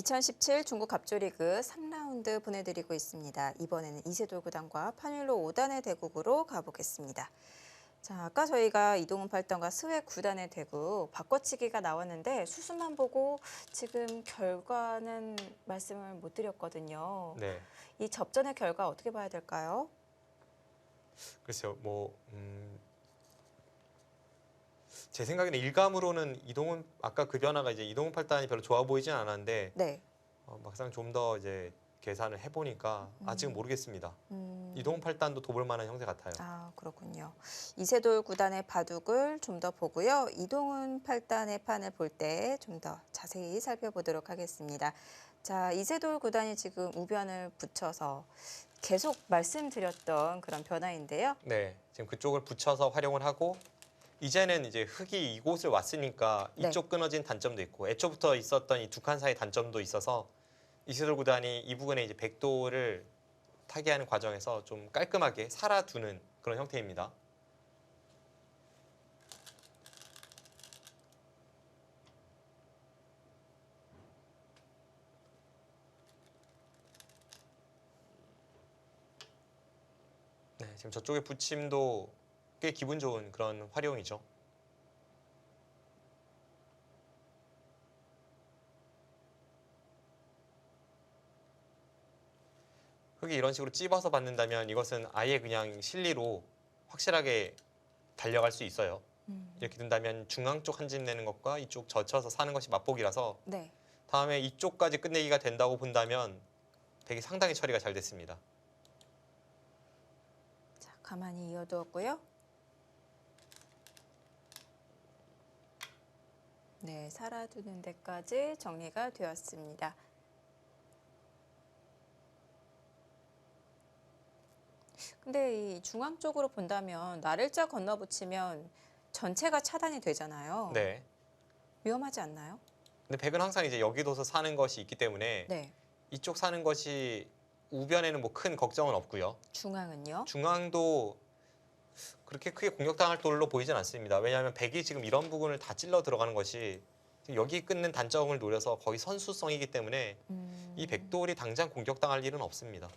2017 중국 갑조리그 3라운드 보내드리고 있습니다. 이번에는 이세돌 구단과 판일로 5단의 대국으로 가보겠습니다. 자, 아까 저희가 이동훈 8단과 스웨 9단의 대국 바꿔치기가 나왔는데 수수만 보고 지금 결과는 말씀을 못 드렸거든요. 네. 이 접전의 결과 어떻게 봐야 될까요? 글쎄요, 제 생각에는 일감으로는 이동훈 아까 그 변화가 이제 이동훈 8단이 별로 좋아 보이진 않았는데 네. 막상 좀 더 이제 계산을 해보니까 아직은 모르겠습니다. 이동훈 8단도 도볼 만한 형태 같아요. 아, 그렇군요. 이세돌 구단의 바둑을 좀 더 보고요. 이동훈 8단의 판을 볼 때 좀 더 자세히 살펴보도록 하겠습니다. 자, 이세돌 구단이 지금 우변을 붙여서 계속 말씀드렸던 그런 변화인데요. 네, 지금 그쪽을 붙여서 활용을 하고 이제는 이제 흙이 이곳을 왔으니까 네. 이쪽 끊어진 단점도 있고 애초부터 있었던 이 두 칸 사이 단점도 있어서 이세돌 구단이 이 부분에 이제 백도를 타개하는 과정에서 좀 깔끔하게 살아두는 그런 형태입니다. 네, 지금 저쪽의 붙임도 꽤 기분 좋은 그런 활용이죠. 흙이 이런 식으로 찝어서 받는다면 이것은 아예 그냥 실리로 확실하게 달려갈 수 있어요. 이렇게 된다면 중앙 쪽 한 집 내는 것과 이쪽 젖혀서 사는 것이 맛보기라서 네. 다음에 이쪽까지 끝내기가 된다고 본다면 백이 상당히 처리가 잘 됐습니다. 자, 가만히 이어두었고요. 네, 살아두는 데까지 정리가 되었습니다. 근데 이 중앙 쪽으로 본다면 나를자 건너붙이면 전체가 차단이 되잖아요. 네. 위험하지 않나요? 근데 백은 항상 이제 여기 둬서 사는 것이 있기 때문에 네. 이쪽 사는 것이 우변에는 뭐 큰 걱정은 없고요. 중앙은요? 중앙도 그렇게 크게 공격당할 돌로 보이진 않습니다. 왜냐하면 백이 지금 이런 부분을 다 찔러 들어가는 것이 지금 여기 끊는 단점을 노려서 거의 선수성이기 때문에 이 백돌이 당장 공격당할 일은 없습니다.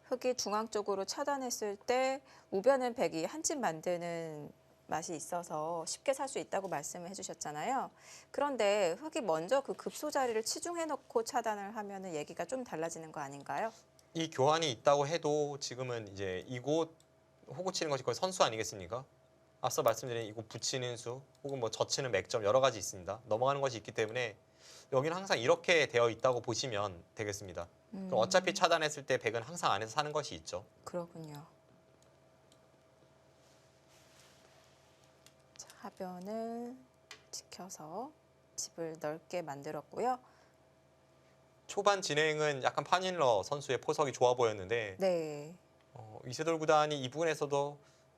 흙이 중앙 쪽으로 차단했을 때 우변은 백이 한 집 만드는 맛이 있어서 쉽게 살 수 있다고 말씀을 해주셨잖아요. 그런데 흙이 먼저 그 급소 자리를 치중해놓고 차단을 하면은 얘기가 좀 달라지는 거 아닌가요? 이 교환이 있다고 해도 지금은 이제 이곳 호구 치는 것이 거의 선수 아니겠습니까? 앞서 말씀드린 이곳 붙이는 수 혹은 뭐 젖히는 맥점 여러 가지 있습니다. 넘어가는 것이 있기 때문에 여기는 항상 이렇게 되어 있다고 보시면 되겠습니다. 그럼 어차피 차단했을 때 백은 항상 안에서 사는 것이 있죠. 그렇군요. 자, 하변을 지켜서 집을 넓게 만들었고요. 초반 진행은 약간 판일러 선수의 포석이 좋아 보였는데 네. 이세돌 구단이 이 부분에서도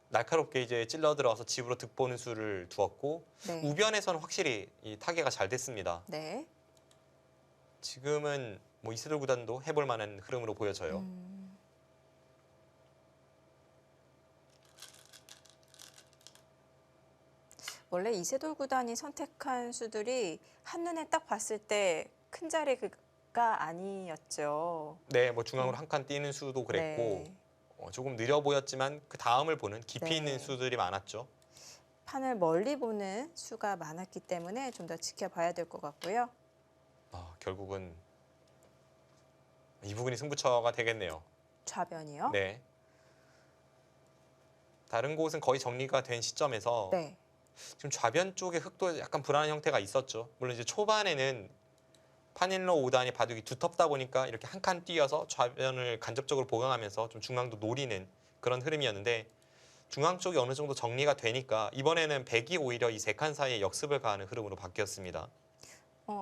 날카롭게 이제 찔러 들어가서 집으로 득보는 수를 두었고 네. 우변에서는 확실히 이 타개가 잘 됐습니다. 네. 지금은 뭐 이세돌 구단도 해볼 만한 흐름으로 보여져요. 원래 이세돌 구단이 선택한 수들이 한눈에 딱 봤을 때 큰 자리가 아니었죠. 네, 뭐 중앙으로 한 칸 띄는 수도 그랬고 네. 조금 느려 보였지만 그 다음을 보는 깊이 네. 있는 수들이 많았죠. 판을 멀리 보는 수가 많았기 때문에 좀 더 지켜봐야 될 것 같고요. 결국은 이 부분이 승부처가 되겠네요. 좌변이요? 네. 다른 곳은 거의 정리가 된 시점에서 네. 지금 좌변 쪽의 흙도 약간 불안한 형태가 있었죠. 물론 이제 초반에는 판일러 5단이 바둑이 두텁다 보니까 이렇게 한 칸 띄어서 좌변을 간접적으로 보강하면서 좀 중앙도 노리는 그런 흐름이었는데 중앙 쪽이 어느 정도 정리가 되니까 이번에는 백이 오히려 이 세 칸 사이에 역습을 가하는 흐름으로 바뀌었습니다.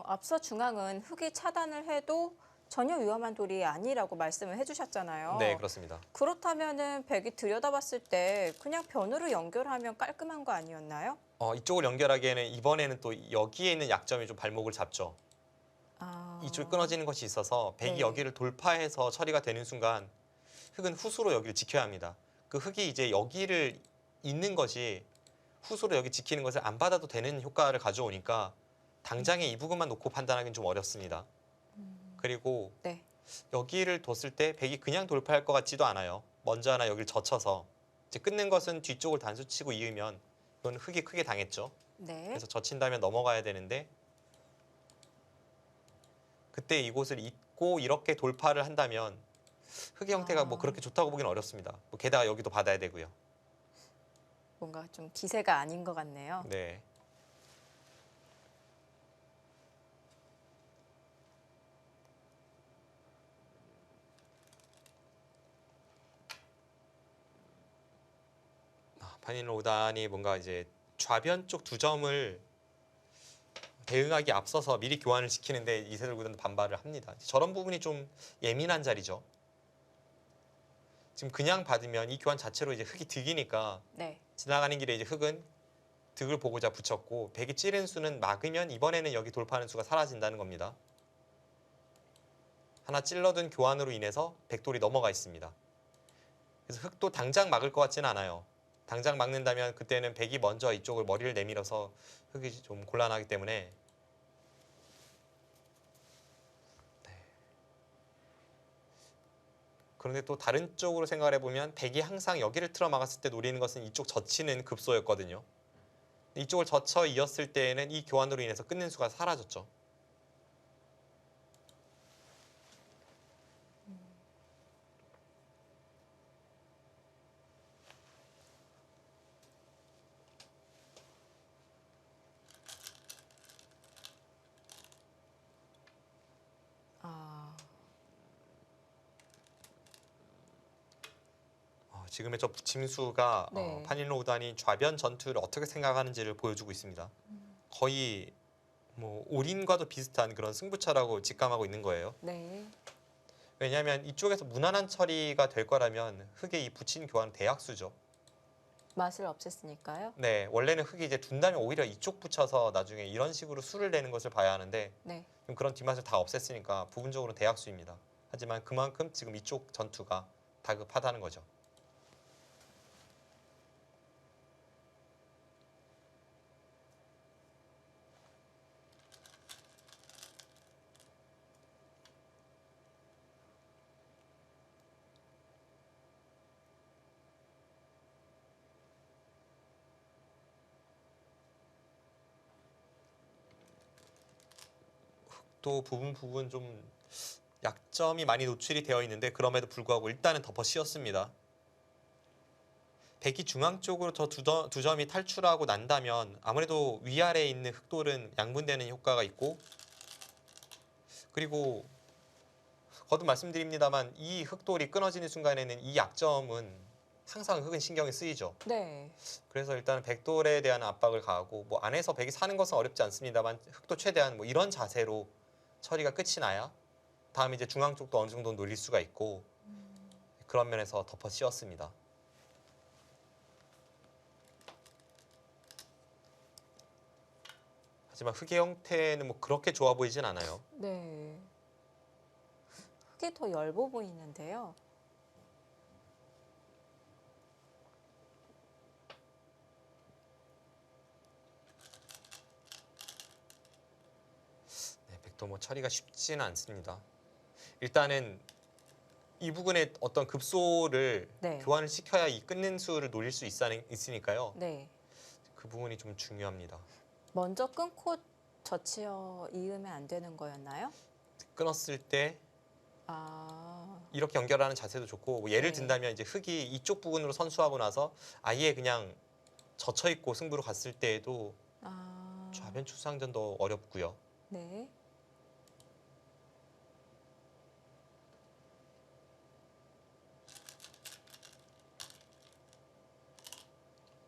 앞서 중앙은 흙이 차단을 해도 전혀 위험한 돌이 아니라고 말씀을 해주셨잖아요. 네, 그렇습니다. 그렇다면은 백이 들여다봤을 때 그냥 변으로 연결하면 깔끔한 거 아니었나요? 이쪽을 연결하기에는 이번에는 또 여기에 있는 약점이 좀 발목을 잡죠. 이쪽이 끊어지는 것이 있어서 백이 네. 여기를 돌파해서 처리가 되는 순간 흙은 후수로 여기를 지켜야 합니다. 그 흙이 이제 여기를 있는 것이 후소로 여기 지키는 것을 안 받아도 되는 효과를 가져오니까 당장에 이 부분만 놓고 판단하기는 좀 어렵습니다. 그리고 네. 여기를 뒀을 때 백이 그냥 돌파할 것 같지도 않아요. 먼저 하나 여기를 젖혀서 이제 끊는 것은 뒤쪽을 단수 치고 이으면 이건 흙이 크게 당했죠. 네. 그래서 젖힌다면 넘어가야 되는데 그때 이곳을 잇고 이렇게 돌파를 한다면 흙의 형태가 뭐 그렇게 좋다고 보기는 어렵습니다. 뭐 게다가 여기도 받아야 되고요. 뭔가 좀 기세가 아닌 것 같네요. 네. 파닐로 5단이 뭔가 이제 좌변 쪽 두 점을 대응하기 앞서서 미리 교환을 시키는데 이세돌 구단도 반발을 합니다. 저런 부분이 좀 예민한 자리죠. 지금 그냥 받으면 이 교환 자체로 이제 흙이 득이니까 네. 지나가는 길에 이제 흙은 득을 보고자 붙였고 백이 찌른 수는 막으면 이번에는 여기 돌파하는 수가 사라진다는 겁니다. 하나 찔러둔 교환으로 인해서 백돌이 넘어가 있습니다. 그래서 흙도 당장 막을 것 같지는 않아요. 당장 막는다면 그때는 백이 먼저 이쪽을 머리를 내밀어서 흙이 좀 곤란하기 때문에 그런데 또 다른 쪽으로 생각을 해보면 백이 항상 여기를 틀어 막았을 때 노리는 것은 이쪽 젖히는 급소였거든요. 이쪽을 젖혀 이었을 때에는 이 교환으로 인해서 끊는 수가 사라졌죠. 아, 지금의 저 붙임수가 네. 파닐로 우단이 좌변 전투를 어떻게 생각하는지를 보여주고 있습니다. 거의 뭐 올인과도 비슷한 그런 승부처라고 직감하고 있는 거예요. 네. 왜냐하면 이쪽에서 무난한 처리가 될 거라면 흙의 이 붙인 교환은 대약수죠. 맛을 없앴으니까요. 네, 원래는 흙이 이제 둔다면 오히려 이쪽 붙여서 나중에 이런 식으로 수를 내는 것을 봐야 하는데 네. 지금 그런 뒷맛을 다 없앴으니까 부분적으로 대약수입니다. 하지만 그만큼 지금 이쪽 전투가 다급하다는 거죠. 또 부분 좀 약점이 많이 노출이 되어 있는데 그럼에도 불구하고 일단은 덮어 씌웠습니다. 백이 중앙 쪽으로 저 두 점이 탈출하고 난다면 아무래도 위아래에 있는 흑돌은 양분되는 효과가 있고 그리고 거듭 말씀드립니다만 이 흑돌이 끊어지는 순간에는 이 약점은 항상 흑은 신경이 쓰이죠. 네. 그래서 일단 백돌에 대한 압박을 가하고 뭐 안에서 백이 사는 것은 어렵지 않습니다만 흑도 최대한 뭐 이런 자세로 처리가 끝이 나야 다음 이제 중앙 쪽도 어느 정도 노릴 수가 있고 그런 면에서 덮어 씌웠습니다. 하지만 흑의 형태는 뭐 그렇게 좋아 보이진 않아요. 네. 흙이 더 엷어 보이는데요. 네, 백도 뭐 처리가 쉽지는 않습니다. 일단은 이 부분에 어떤 급소를 네. 교환을 시켜야 이 끊는 수를 노릴 수 있으니까요. 네. 그 부분이 좀 중요합니다. 먼저 끊고 젖히어 이으면 안 되는 거였나요? 끊었을 때 아, 이렇게 연결하는 자세도 좋고 뭐 예를 네. 든다면 이제 흙이 이쪽 부분으로 선수하고 나서 아예 그냥 젖혀 있고 승부로 갔을 때에도 아, 좌변 추상전도 어렵고요. 네.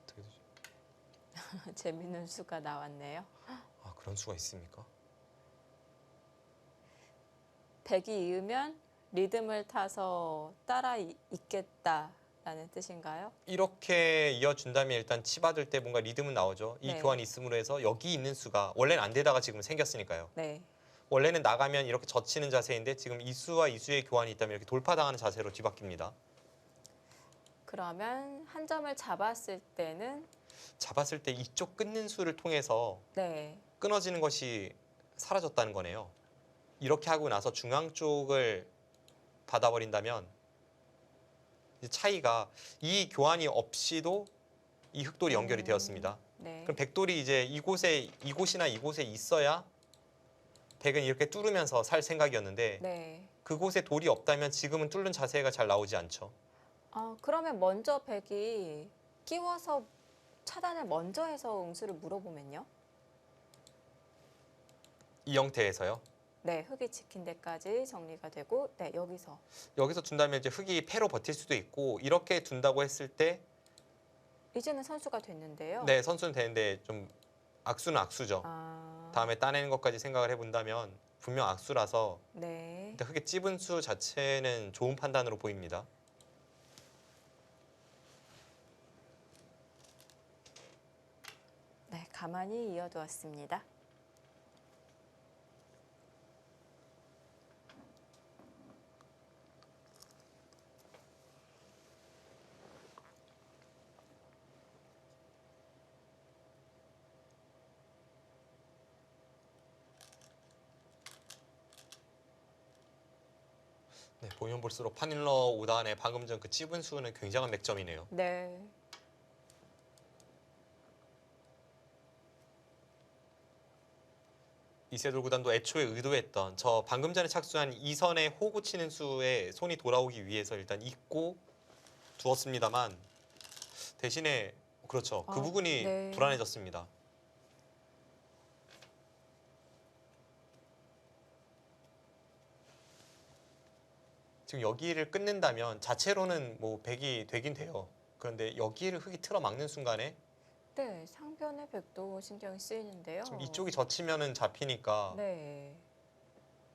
어떻게 되죠? 재밌는 수가 나왔네요. 아, 그런 수가 있습니까? 백이 이으면 리듬을 타서 따라 있겠다라는 뜻인가요? 이렇게 이어준다면 일단 치받을 때 뭔가 리듬은 나오죠. 이 네. 교환이 있음으로 해서 여기 있는 수가 원래는 안 되다가 지금 생겼으니까요. 네. 원래는 나가면 이렇게 젖히는 자세인데 지금 이 수와 이 수의 교환이 있다면 이렇게 돌파당하는 자세로 뒤바뀝니다. 그러면 한 점을 잡았을 때는 잡았을 때 이쪽 끊는 수를 통해서 네. 끊어지는 것이 사라졌다는 거네요. 이렇게 하고 나서 중앙 쪽을 받아버린다면 이제 차이가 이 교환이 없이도 이 흑돌이 연결이 되었습니다. 네. 그럼 백돌이 이제 이곳이나 이곳에 있어야 백은 이렇게 뚫으면서 살 생각이었는데 네. 그곳에 돌이 없다면 지금은 뚫는 자세가 잘 나오지 않죠. 그러면 먼저 백이 끼워서 차단을 먼저 해서 응수를 물어보면요? 이 형태에서요. 네, 흑이 지킨 데까지 정리가 되고, 네, 여기서 둔다면 이제 흑이 패로 버틸 수도 있고 이렇게 둔다고 했을 때 이제는 선수가 됐는데요. 네, 선수는 되는데 좀 악수는 악수죠. 아, 다음에 따내는 것까지 생각을 해본다면 분명 악수라서 네. 일단 흑의 찝은 수 자체는 좋은 판단으로 보입니다. 네, 가만히 이어두었습니다. 네, 보면 볼수록 파닐러 5단의 방금 전 그 찝은 수는 굉장한 맥점이네요. 네. 이세돌 구단도 애초에 의도했던 저 방금 전에 착수한 이 선에 호구 치는 수에 손이 돌아오기 위해서 일단 잊고 두었습니다만 대신에 그렇죠. 그 부분이 네. 불안해졌습니다. 지금 여기를 끊는다면 자체로는 뭐 백이 되긴 돼요. 그런데 여기를 흑이 틀어 막는 순간에 네, 상변의 백도 신경이 쓰이는데요. 지금 이쪽이 젖히면은 잡히니까 네.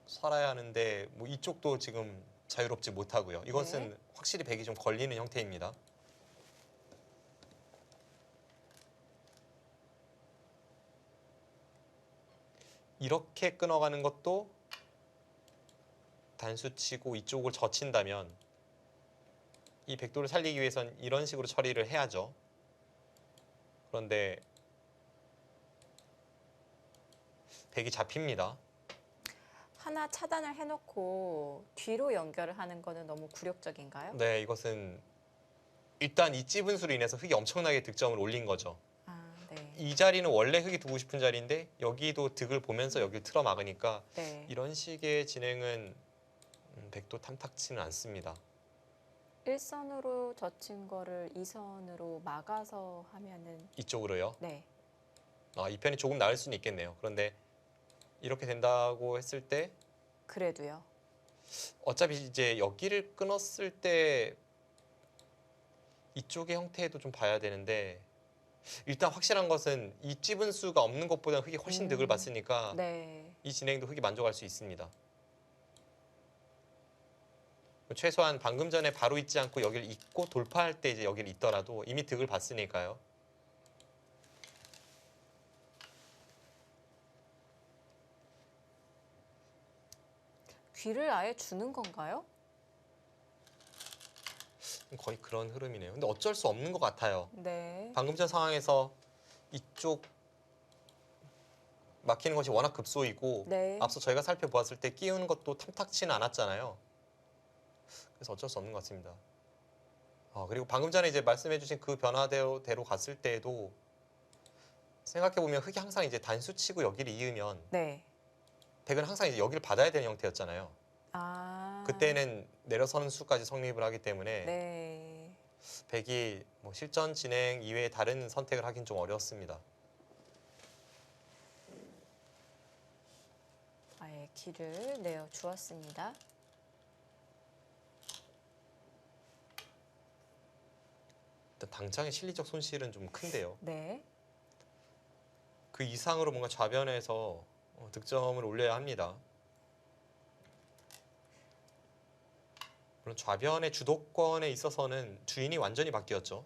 살아야 하는데 뭐 이쪽도 지금 자유롭지 못하고요. 이것은 확실히 백이 좀 걸리는 형태입니다. 이렇게 끊어가는 것도 단수치고 이쪽을 젖힌다면 이 백도를 살리기 위해선 이런 식으로 처리를 해야죠. 그런데 백이 잡힙니다. 하나 차단을 해놓고 뒤로 연결을 하는 거는 너무 굴욕적인가요? 네, 이것은 일단 이 찝은 수로 인해서 흑이 엄청나게 득점을 올린 거죠. 아, 네. 이 자리는 원래 흑이 두고 싶은 자리인데 여기도 득을 보면서 여기를 틀어 막으니까 네. 이런 식의 진행은 백도 탐탁치는 않습니다. 1선으로 젖힌 거를 2선으로 막아서 하면은 이쪽으로요. 네. 이 편이 조금 나을 수는 있겠네요. 그런데 이렇게 된다고 했을 때 그래도요. 어차피 이제 여기를 끊었을 때 이쪽의 형태도 좀 봐야 되는데 일단 확실한 것은 이 찝은 수가 없는 것보다 흑이 훨씬 득을 봤으니까 네. 이 진행도 흑이 만족할 수 있습니다. 최소한 방금 전에 바로 있지 않고 여기를 잇고 돌파할 때 이제 여기를 잇더라도 이미 득을 봤으니까요. 귀를 아예 주는 건가요? 거의 그런 흐름이네요. 근데 어쩔 수 없는 것 같아요. 네. 방금 전 상황에서 이쪽 막히는 것이 워낙 급소이고 네. 앞서 저희가 살펴보았을 때 끼우는 것도 탐탁치는 않았잖아요. 그래서 어쩔 수 없는 것 같습니다. 그리고 방금 전에 이제 말씀해주신 그 변화대로 갔을 때에도 생각해보면 흑이 항상 이제 단수치고 여기를 이으면 네. 백은 항상 이제 여기를 받아야 되는 형태였잖아요. 아. 그때는 내려서는 수까지 성립을 하기 때문에 네. 백이 뭐 실전 진행 이외에 다른 선택을 하긴 좀 어려웠습니다. 아예 길을 내어 주었습니다. 일단 당장의 실리적 손실은 좀 큰데요. 네. 그 이상으로 뭔가 좌변에서 득점을 올려야 합니다. 물론 좌변의 주도권에 있어서는 주인이 완전히 바뀌었죠.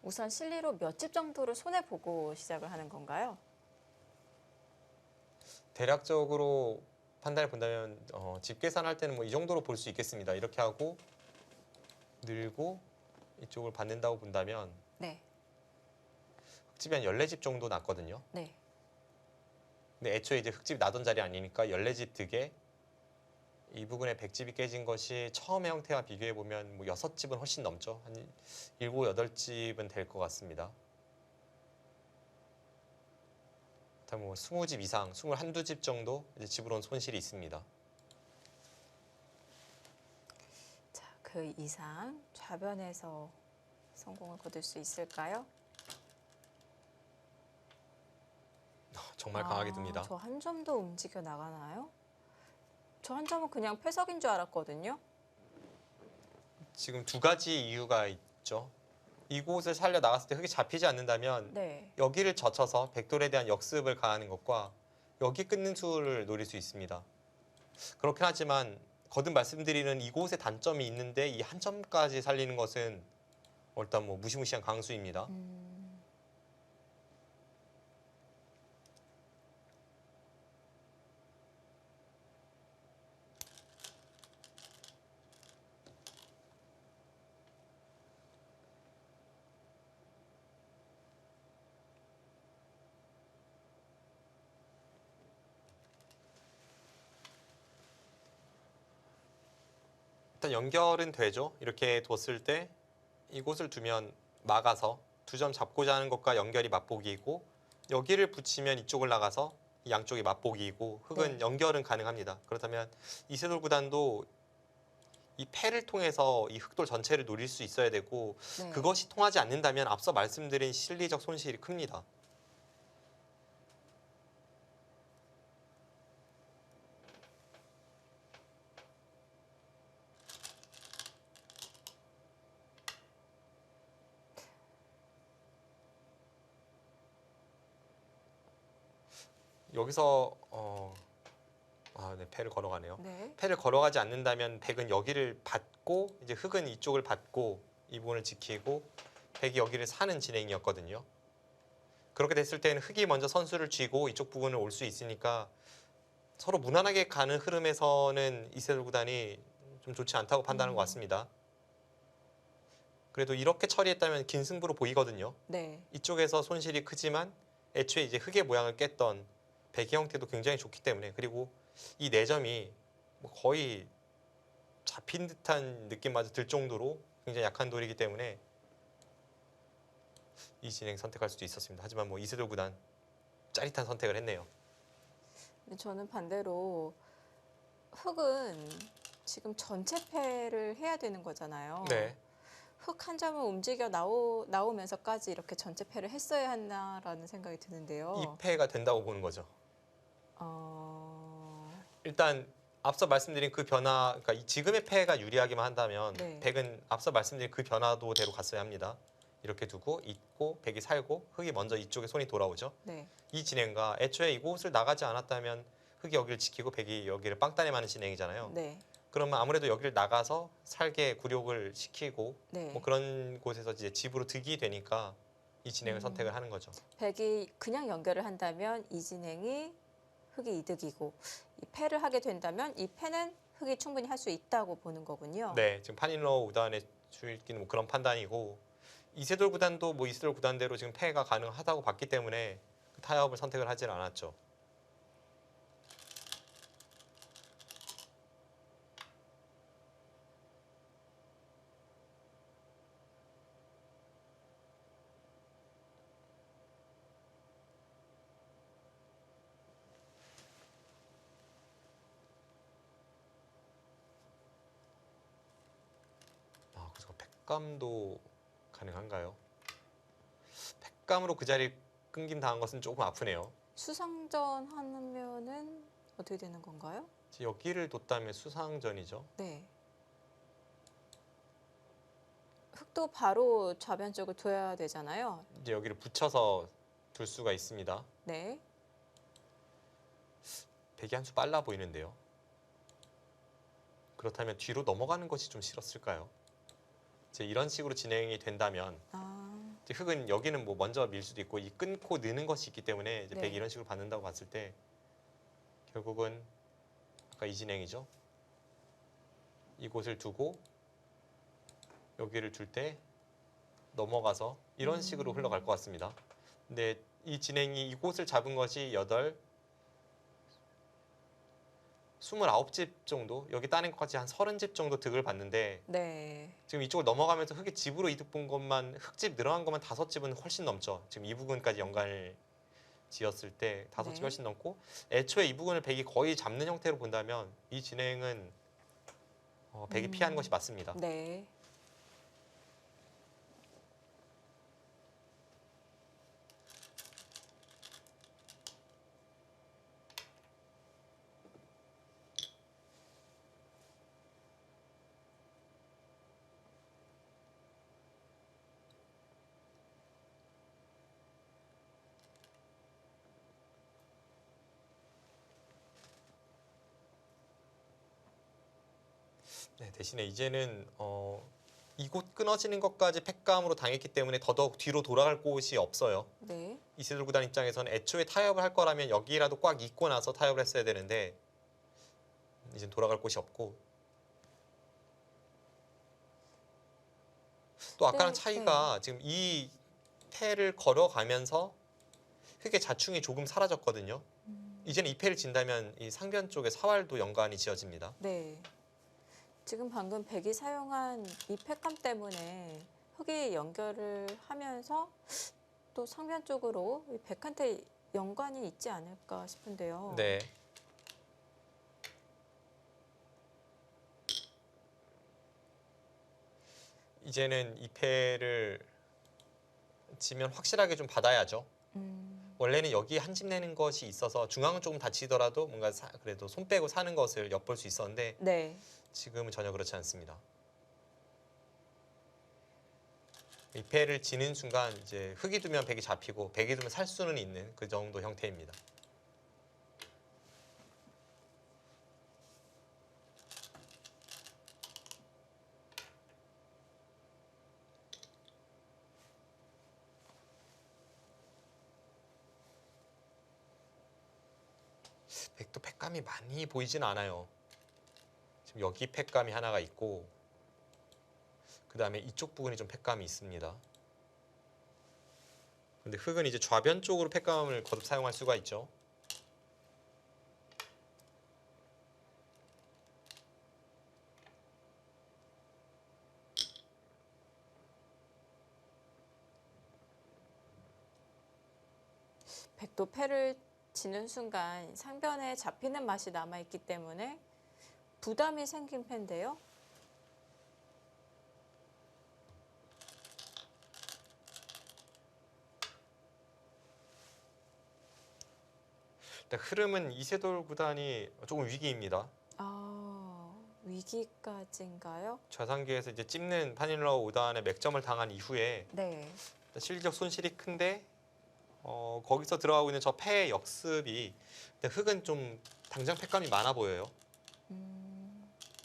우선 실리로 몇 집 정도를 손해보고 시작을 하는 건가요? 대략적으로 판단해 본다면 집 계산할 때는 뭐 이 정도로 볼 수 있겠습니다. 이렇게 하고 늘고 이쪽을 받는다고 본다면 네. 흙집이 한 14집 정도 났거든요. 네. 근데 애초에 이제 흙집이 나던 자리 아니니까 14집 득에 이 부분에 100집이 깨진 것이 처음의 형태와 비교해 보면 뭐 6집은 훨씬 넘죠. 한 7, 8집은 될 것 같습니다. 일단 뭐 20집 이상, 21집 정도 이제 집으로 온 손실이 있습니다. 자, 그 이상 좌변에서 성공을 거둘 수 있을까요? 정말 강하게 듭니다. 저 한 점도 움직여 나가나요? 저 한 점은 그냥 패석인 줄 알았거든요. 지금 두 가지 이유가 있죠. 이곳을 살려 나갔을 때 흙이 잡히지 않는다면 네. 여기를 젖혀서 백돌에 대한 역습을 가하는 것과 여기 끊는 수를 노릴 수 있습니다. 그렇긴 하지만 거듭 말씀드리는 이곳에 단점이 있는데 이 한 점까지 살리는 것은 일단 뭐 무시무시한 강수입니다. 일단 연결은 되죠. 이렇게 뒀을 때 이곳을 두면 막아서 두 점 잡고자 하는 것과 연결이 맛보기이고 여기를 붙이면 이쪽을 나가서 이 양쪽이 맛보기이고 흙은 네. 연결은 가능합니다. 그렇다면 이세돌 구단도 이 패를 통해서 이 흑돌 전체를 노릴 수 있어야 되고 네. 그것이 통하지 않는다면 앞서 말씀드린 실리적 손실이 큽니다. 여기서 네, 패를 걸어가네요. 네. 패를 걸어가지 않는다면 백은 여기를 받고 이제 흑은 이쪽을 받고 이 부분을 지키고 백이 여기를 사는 진행이었거든요. 그렇게 됐을 때는 흑이 먼저 선수를 쥐고 이쪽 부분을 올 수 있으니까 서로 무난하게 가는 흐름에서는 이세돌 구단이 좀 좋지 않다고 판단한 것 같습니다. 그래도 이렇게 처리했다면 긴 승부로 보이거든요. 네. 이쪽에서 손실이 크지만 애초에 이제 흑의 모양을 깼던 백의 형태도 굉장히 좋기 때문에 그리고 이 4점이 뭐 거의 잡힌 듯한 느낌마저 들 정도로 굉장히 약한 돌이기 때문에 이 진행 선택할 수도 있었습니다. 하지만 뭐 이세돌 구단 짜릿한 선택을 했네요. 근데 저는 반대로 흑은 지금 전체 패를 해야 되는 거잖아요. 네. 흑 한 점을 움직여 나오면서까지 이렇게 전체 패를 했어야 했나라는 생각이 드는데요. 2패가 된다고 보는 거죠. 어... 일단 앞서 말씀드린 그 변화, 그러니까 이 지금의 패가 유리하기만 한다면 네. 백은 앞서 말씀드린 그 변화도대로 갔어야 합니다. 이렇게 두고 있고 백이 살고 흑이 먼저 이쪽에 손이 돌아오죠. 네. 이 진행과 애초에 이곳을 나가지 않았다면 흑이 여기를 지키고 백이 여기를 빵따내 마는 진행이잖아요. 네. 그러면 아무래도 여기를 나가서 살게 굴욕을 시키고 네. 뭐 그런 곳에서 이제 집으로 득이 되니까 이 진행을 선택을 하는 거죠. 백이 그냥 연결을 한다면 이 진행이 흑이 이득이고 이 패를 하게 된다면 이 패는 흑이 충분히 할 수 있다고 보는 거군요. 네, 지금 판일러 우단의 주일기는 뭐 그런 판단이고 이세돌 구단도 뭐 이세돌 구단대로 지금 패가 가능하다고 봤기 때문에 그 타협을 선택을 하질 않았죠. 그래서 팩감도 가능한가요? 팩감으로 그 자리 끊김 당한 것은 조금 아프네요. 수상전 하면은 어떻게 되는 건가요? 여기를 뒀다면 수상전이죠. 네. 흑도 바로 좌변 쪽을 둬야 되잖아요. 이제 여기를 붙여서 둘 수가 있습니다. 네. 백이 한 수 빨라 보이는데요. 그렇다면 뒤로 넘어가는 것이 좀 싫었을까요? 이제 이런 식으로 진행이 된다면 이제 흑은 여기는 뭐 먼저 밀 수도 있고 이 끊고 느는 것이 있기 때문에 이제 네. 백이 이런 식으로 받는다고 봤을 때 결국은 아까 이 진행이죠. 이곳을 두고 여기를 둘 때 넘어가서 이런 식으로 흘러갈 것 같습니다. 근데 이 진행이 이곳을 잡은 것이 29집 정도, 여기 따낸 것까지 한 30집 정도 득을 봤는데 네. 지금 이쪽을 넘어가면서 흑이 집으로 이득 본 것만, 흑집 늘어난 것만 5집은 훨씬 넘죠. 지금 이 부분까지 연관을 지었을 때 5집 네. 훨씬 넘고, 애초에 이 부분을 백이 거의 잡는 형태로 본다면 이 진행은 백이 피하는 것이 맞습니다. 네. 네, 대신에 이제는 이곳 끊어지는 것까지 팩감으로 당했기 때문에 더더욱 뒤로 돌아갈 곳이 없어요. 네. 이세돌 구단 입장에서는 애초에 타협을 할 거라면 여기라도 꽉 잇고 나서 타협을 했어야 되는데 이젠 돌아갈 곳이 없고, 또 아까랑 네, 차이가 지금 이 패를 걸어가면서 흑의 자충이 조금 사라졌거든요. 이제는 이 패를 진다면 이 상변 쪽에 사활도 연관이 지어집니다. 네. 지금 방금 백이 사용한 이 팩감 때문에 흑이 연결을 하면서 또 상변 쪽으로 이 백한테 연관이 있지 않을까 싶은데요. 네. 이제는 이 패를 지면 확실하게 좀 받아야죠. 원래는 여기 한 집 내는 것이 있어서 중앙은 조금 다치더라도 뭔가 그래도 손 빼고 사는 것을 엿볼 수 있었는데 네. 지금은 전혀 그렇지 않습니다. 이 패를 지는 순간 이제 흑이 두면 백이 잡히고 백이 두면 살 수는 있는 그 정도 형태입니다. 백도 팩감이 많이 보이진 않아요. 지금 여기 팩감이 하나가 있고, 그 다음에 이쪽 부분이 좀 팩감이 있습니다. 근데 흑은 이제 좌변 쪽으로 팩감을 거듭 사용할 수가 있죠. 백도 패를 지는 순간 상변에 잡히는 맛이 남아있기 때문에 부담이 생긴 패인데요. 일단 흐름은 이세돌 구단이 조금 위기입니다. 아, 위기까지인가요? 좌상기에서 이제 찝는 파닐러 5단에 맥점을 당한 이후에 네. 실력 손실이 큰데 거기서 들어가고 있는 저 패의 역습이, 흑은 좀 당장 패감이 많아 보여요.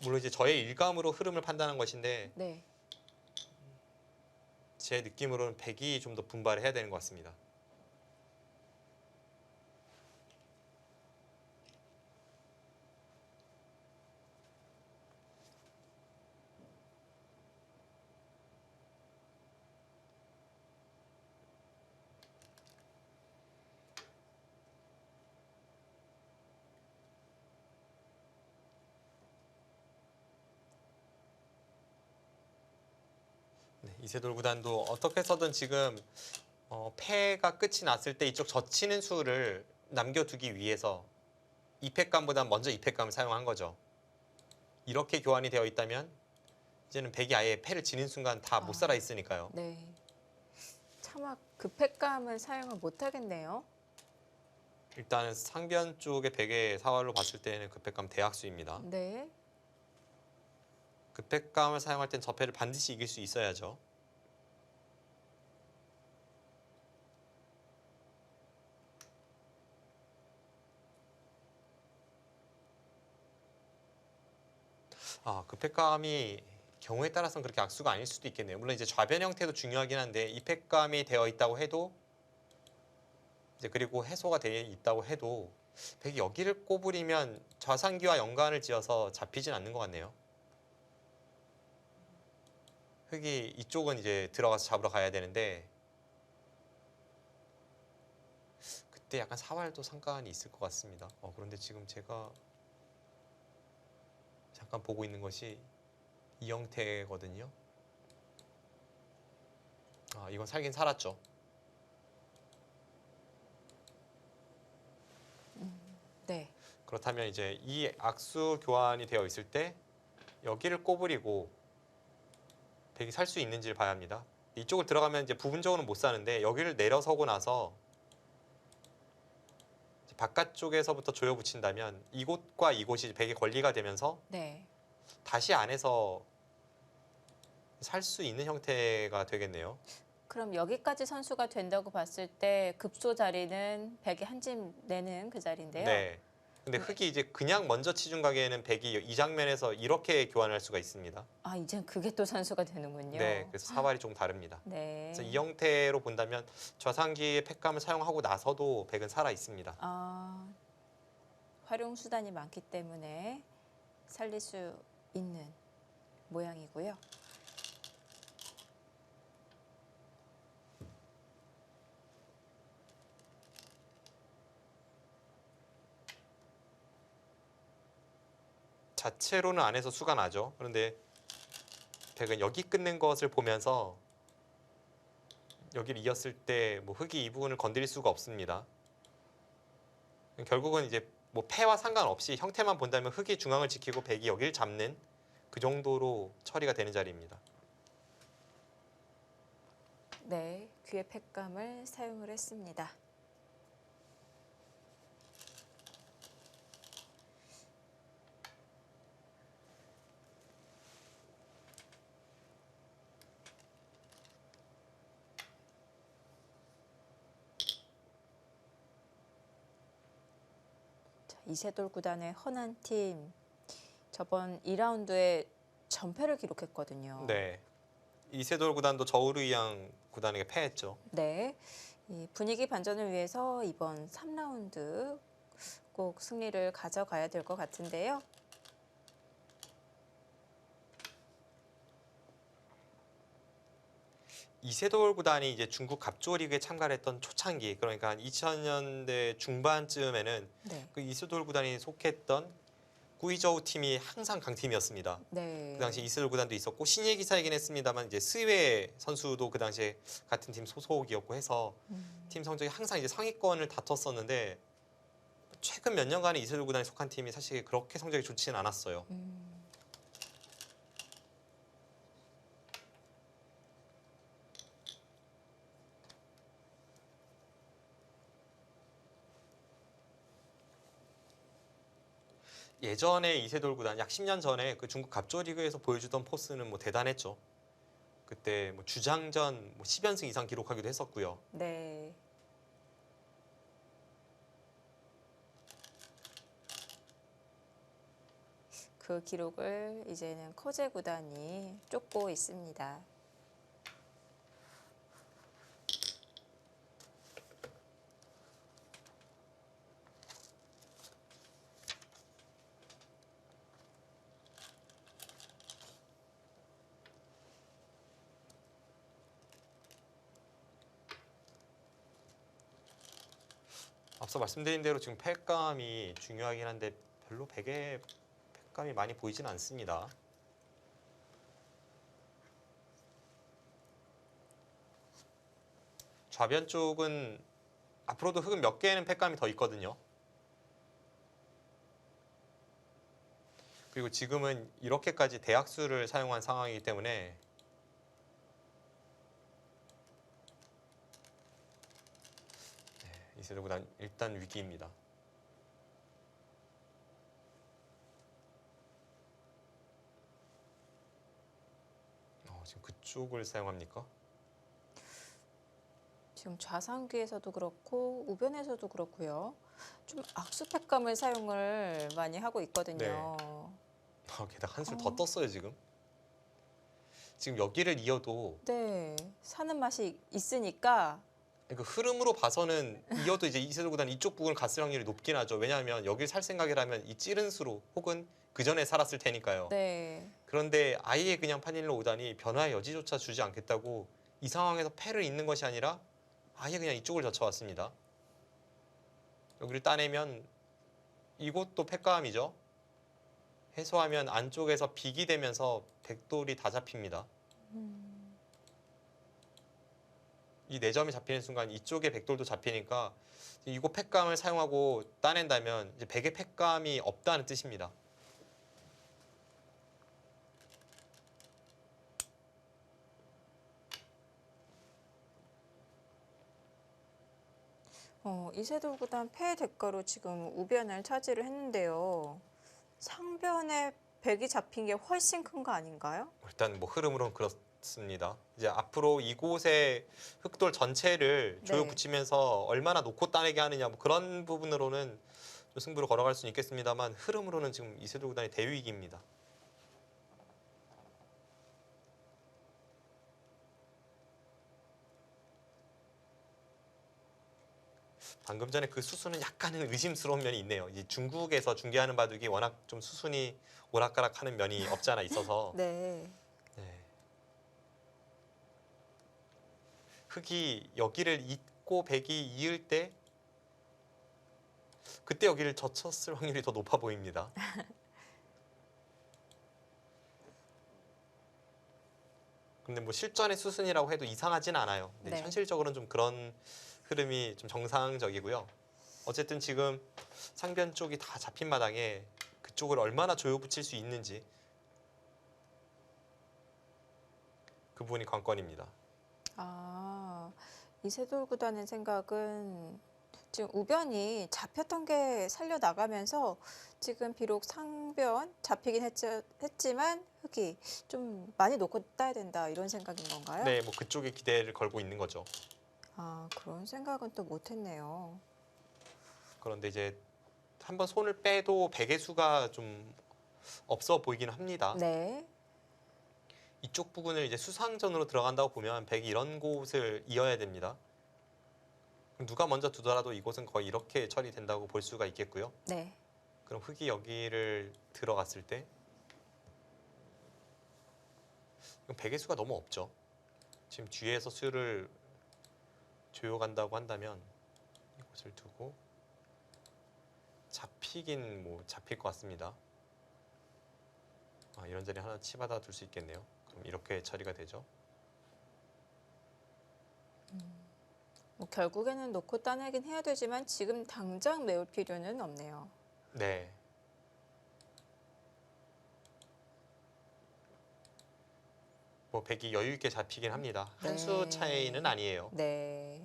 물론 이제 저의 일감으로 흐름을 판단한 것인데 네. 제 느낌으로는 백이 좀 더 분발을 해야 되는 것 같습니다. 네, 이세돌 구단도 어떻게 해서든 지금 패가 끝이 났을 때 이쪽 젖히는 수를 남겨두기 위해서 2팩감보다 먼저 2팩감을 사용한 거죠. 이렇게 교환이 되어 있다면 이제는 백이 아예 패를 지는 순간 다 못 살아 있으니까요. 네. 차마 그 팩감을 사용을 못 하겠네요. 일단은 상변 쪽의 백의 사활로 봤을 때는 급백감 대학수입니다. 네. 급백감을 사용할 땐 저 패를 반드시 이길 수 있어야죠. 급백감이 경우에 따라서는 그렇게 악수가 아닐 수도 있겠네요. 물론 이제 좌변 형태도 중요하긴 한데 이 팩감이 되어 있다고 해도, 이제 그리고 해소가 되어 있다고 해도 백이 여기를 꼬부리면 좌상기와 연관을 지어서 잡히진 않는 것 같네요. 흙이 이쪽은 이제 들어가서 잡으러 가야 되는데 그때 약간 사활도 상관이 있을 것 같습니다. 그런데 지금 제가 잠깐 보고 있는 것이 이 형태거든요. 이건 살긴 살았죠. 네. 그렇다면 이제 이 악수 교환이 되어 있을 때 여기를 꼬부리고 백이 살 수 있는지를 봐야 합니다. 이쪽을 들어가면 이제 부분적으로는 못 사는데 여기를 내려서고 나서 이제 바깥쪽에서부터 조여 붙인다면 이곳과 이곳이 백의 권리가 되면서 네. 다시 안에서 살 수 있는 형태가 되겠네요. 그럼 여기까지 선수가 된다고 봤을 때 급소 자리는 백이 한 집 내는 그 자리인데요. 네. 근데 흙이 이제 그냥 먼저 치중 가기에는 백이 이 장면에서 이렇게 교환할 수가 있습니다. 이젠 그게 또 선수가 되는군요. 네, 그래서 사활이 조금 다릅니다. 네. 그래서 이 형태로 본다면 좌상기의 팩감을 사용하고 나서도 백은 살아 있습니다. 활용 수단이 많기 때문에 살릴 수 있는 모양이고요. 자체로는 안에서 수가 나죠. 그런데 백은 여기 끊는 것을 보면서 여기를 이었을 때 뭐 흙이 이 부분을 건드릴 수가 없습니다. 결국은 이제 뭐 패와 상관없이 형태만 본다면 흙이 중앙을 지키고 백이 여기를 잡는 그 정도로 처리가 되는 자리입니다. 네, 귀의 팩감을 사용을 했습니다. 이세돌 구단의 허난 팀 저번 2라운드에 전패를 기록했거든요. 네. 이세돌 구단도 저우르이양 구단에게 패했죠. 네. 이 분위기 반전을 위해서 이번 3라운드 꼭 승리를 가져가야 될 것 같은데요. 이세돌 구단이 이제 중국 갑조 리그에 참가를 했던 초창기, 그러니까 2000년대 중반쯤에는 네. 그 이세돌 구단이 속했던 구이저우 팀이 항상 강팀이었습니다. 네. 그 당시 이세돌 구단도 있었고 신예 기사이긴 했습니다만 이제 스웨 선수도 그 당시에 같은 팀 소속이었고 해서 팀 성적이 항상 이제 상위권을 다퉜었는데 최근 몇 년간의 이세돌 구단에 속한 팀이 사실 그렇게 성적이 좋지는 않았어요. 예전에 이세돌 구단 약 10년 전에 그 중국 갑조 리그에서 보여주던 포스는 뭐 대단했죠. 그때 뭐 주장전 10연승 이상 기록하기도 했었고요. 네. 그 기록을 이제는 커제 구단이 쫓고 있습니다. 앞서 말씀드린 대로 지금 팩감이 중요하긴 한데 별로 백에 팩감이 많이 보이진 않습니다. 좌변 쪽은 앞으로도 흙은 몇 개는 팩감이 더 있거든요. 그리고 지금은 이렇게까지 대학수를 사용한 상황이기 때문에 이세돌 구단 일단 위기입니다. 지금 그쪽을 사용합니까? 지금 좌상귀에서도 그렇고 우변에서도 그렇고요. 좀 악수팩감을 사용을 많이 하고 있거든요. 게다가 한술 더 떴어요 지금. 지금 여기를 이어도 네, 사는 맛이 있으니까 그 흐름으로 봐서는 이어도 이제 이세돌 구단 이쪽 부분을 갔을 확률이 높긴 하죠. 왜냐하면 여길 살 생각이라면 이 찌른 수로 혹은 그 전에 살았을 테니까요. 네. 그런데 아예 그냥 판일로 5단이 변화의 여지조차 주지 않겠다고 이 상황에서 패를 잇는 것이 아니라 아예 그냥 이쪽을 젖혀왔습니다. 여기를 따내면 이곳도 패가함이죠. 해소하면 안쪽에서 빅이 되면서 백돌이 다 잡힙니다. 이 4점이 잡히는 순간 이쪽에 백돌도 잡히니까 이곳 팩감을 사용하고 따낸다면 이제 백의 팩감이 없다는 뜻입니다. 이세돌 구단 패 대가로 지금 우변을 차지를 했는데요. 상변에 백이 잡힌 게 훨씬 큰 거 아닌가요? 일단 뭐 흐름으로는 그렇습니다. 이제 앞으로 이곳의 흑돌 전체를 조여 네. 붙이면서 얼마나 놓고 따내게 하느냐 뭐 그런 부분으로는 좀 승부를 걸어갈 수는 있겠습니다만 흐름으로는 지금 이세돌 구단이 대위기입니다. 방금 전에 그 수순은 약간은 의심스러운 면이 있네요. 이제 중국에서 중계하는 바둑이 워낙 좀 수순이 오락가락하는 면이 없지 않아 있어서 네. 네. 흑이 여기를 잇고 백이 이을 때 그때 여기를 젖혔을 확률이 더 높아 보입니다. 근데 뭐 실전의 수순이라고 해도 이상하진 않아요. 근데 네. 현실적으로는 좀 그런 흐름이 좀 정상적이고요. 어쨌든 지금 상변 쪽이 다 잡힌 마당에 그쪽을 얼마나 조여붙일 수 있는지 그 부분이 관건입니다. 이세돌 구단의 생각은 지금 우변이 잡혔던 게 살려나가면서 지금 비록 상변 잡히긴 했지만 흑이 좀 많이 놓고 따야 된다 이런 생각인 건가요? 네, 뭐 그쪽에 기대를 걸고 있는 거죠. 그런 생각은 또 못했네요. 그런데 이제 한번 손을 빼도 백의 수가 좀 없어 보이긴 합니다. 네. 이쪽 부분을 이제 수상전으로 들어간다고 보면 백이 이런 곳을 이어야 됩니다. 누가 먼저 두더라도 이곳은 거의 이렇게 처리된다고 볼 수가 있겠고요. 네. 그럼 흑이 여기를 들어갔을 때 이건 백의 수가 너무 없죠. 지금 뒤에서 수를 조여간다고 한다면 이곳을 두고 잡히긴 뭐 잡힐 것 같습니다. 이런 자리 하나 치받아 둘 수 있겠네요. 그럼 이렇게 처리가 되죠. 뭐 결국에는 놓고 따내긴 해야 되지만 지금 당장 메울 필요는 없네요. 네. 뭐 백이 여유 있게 잡히긴 합니다. 한 수 네. 차이는 아니에요. 네.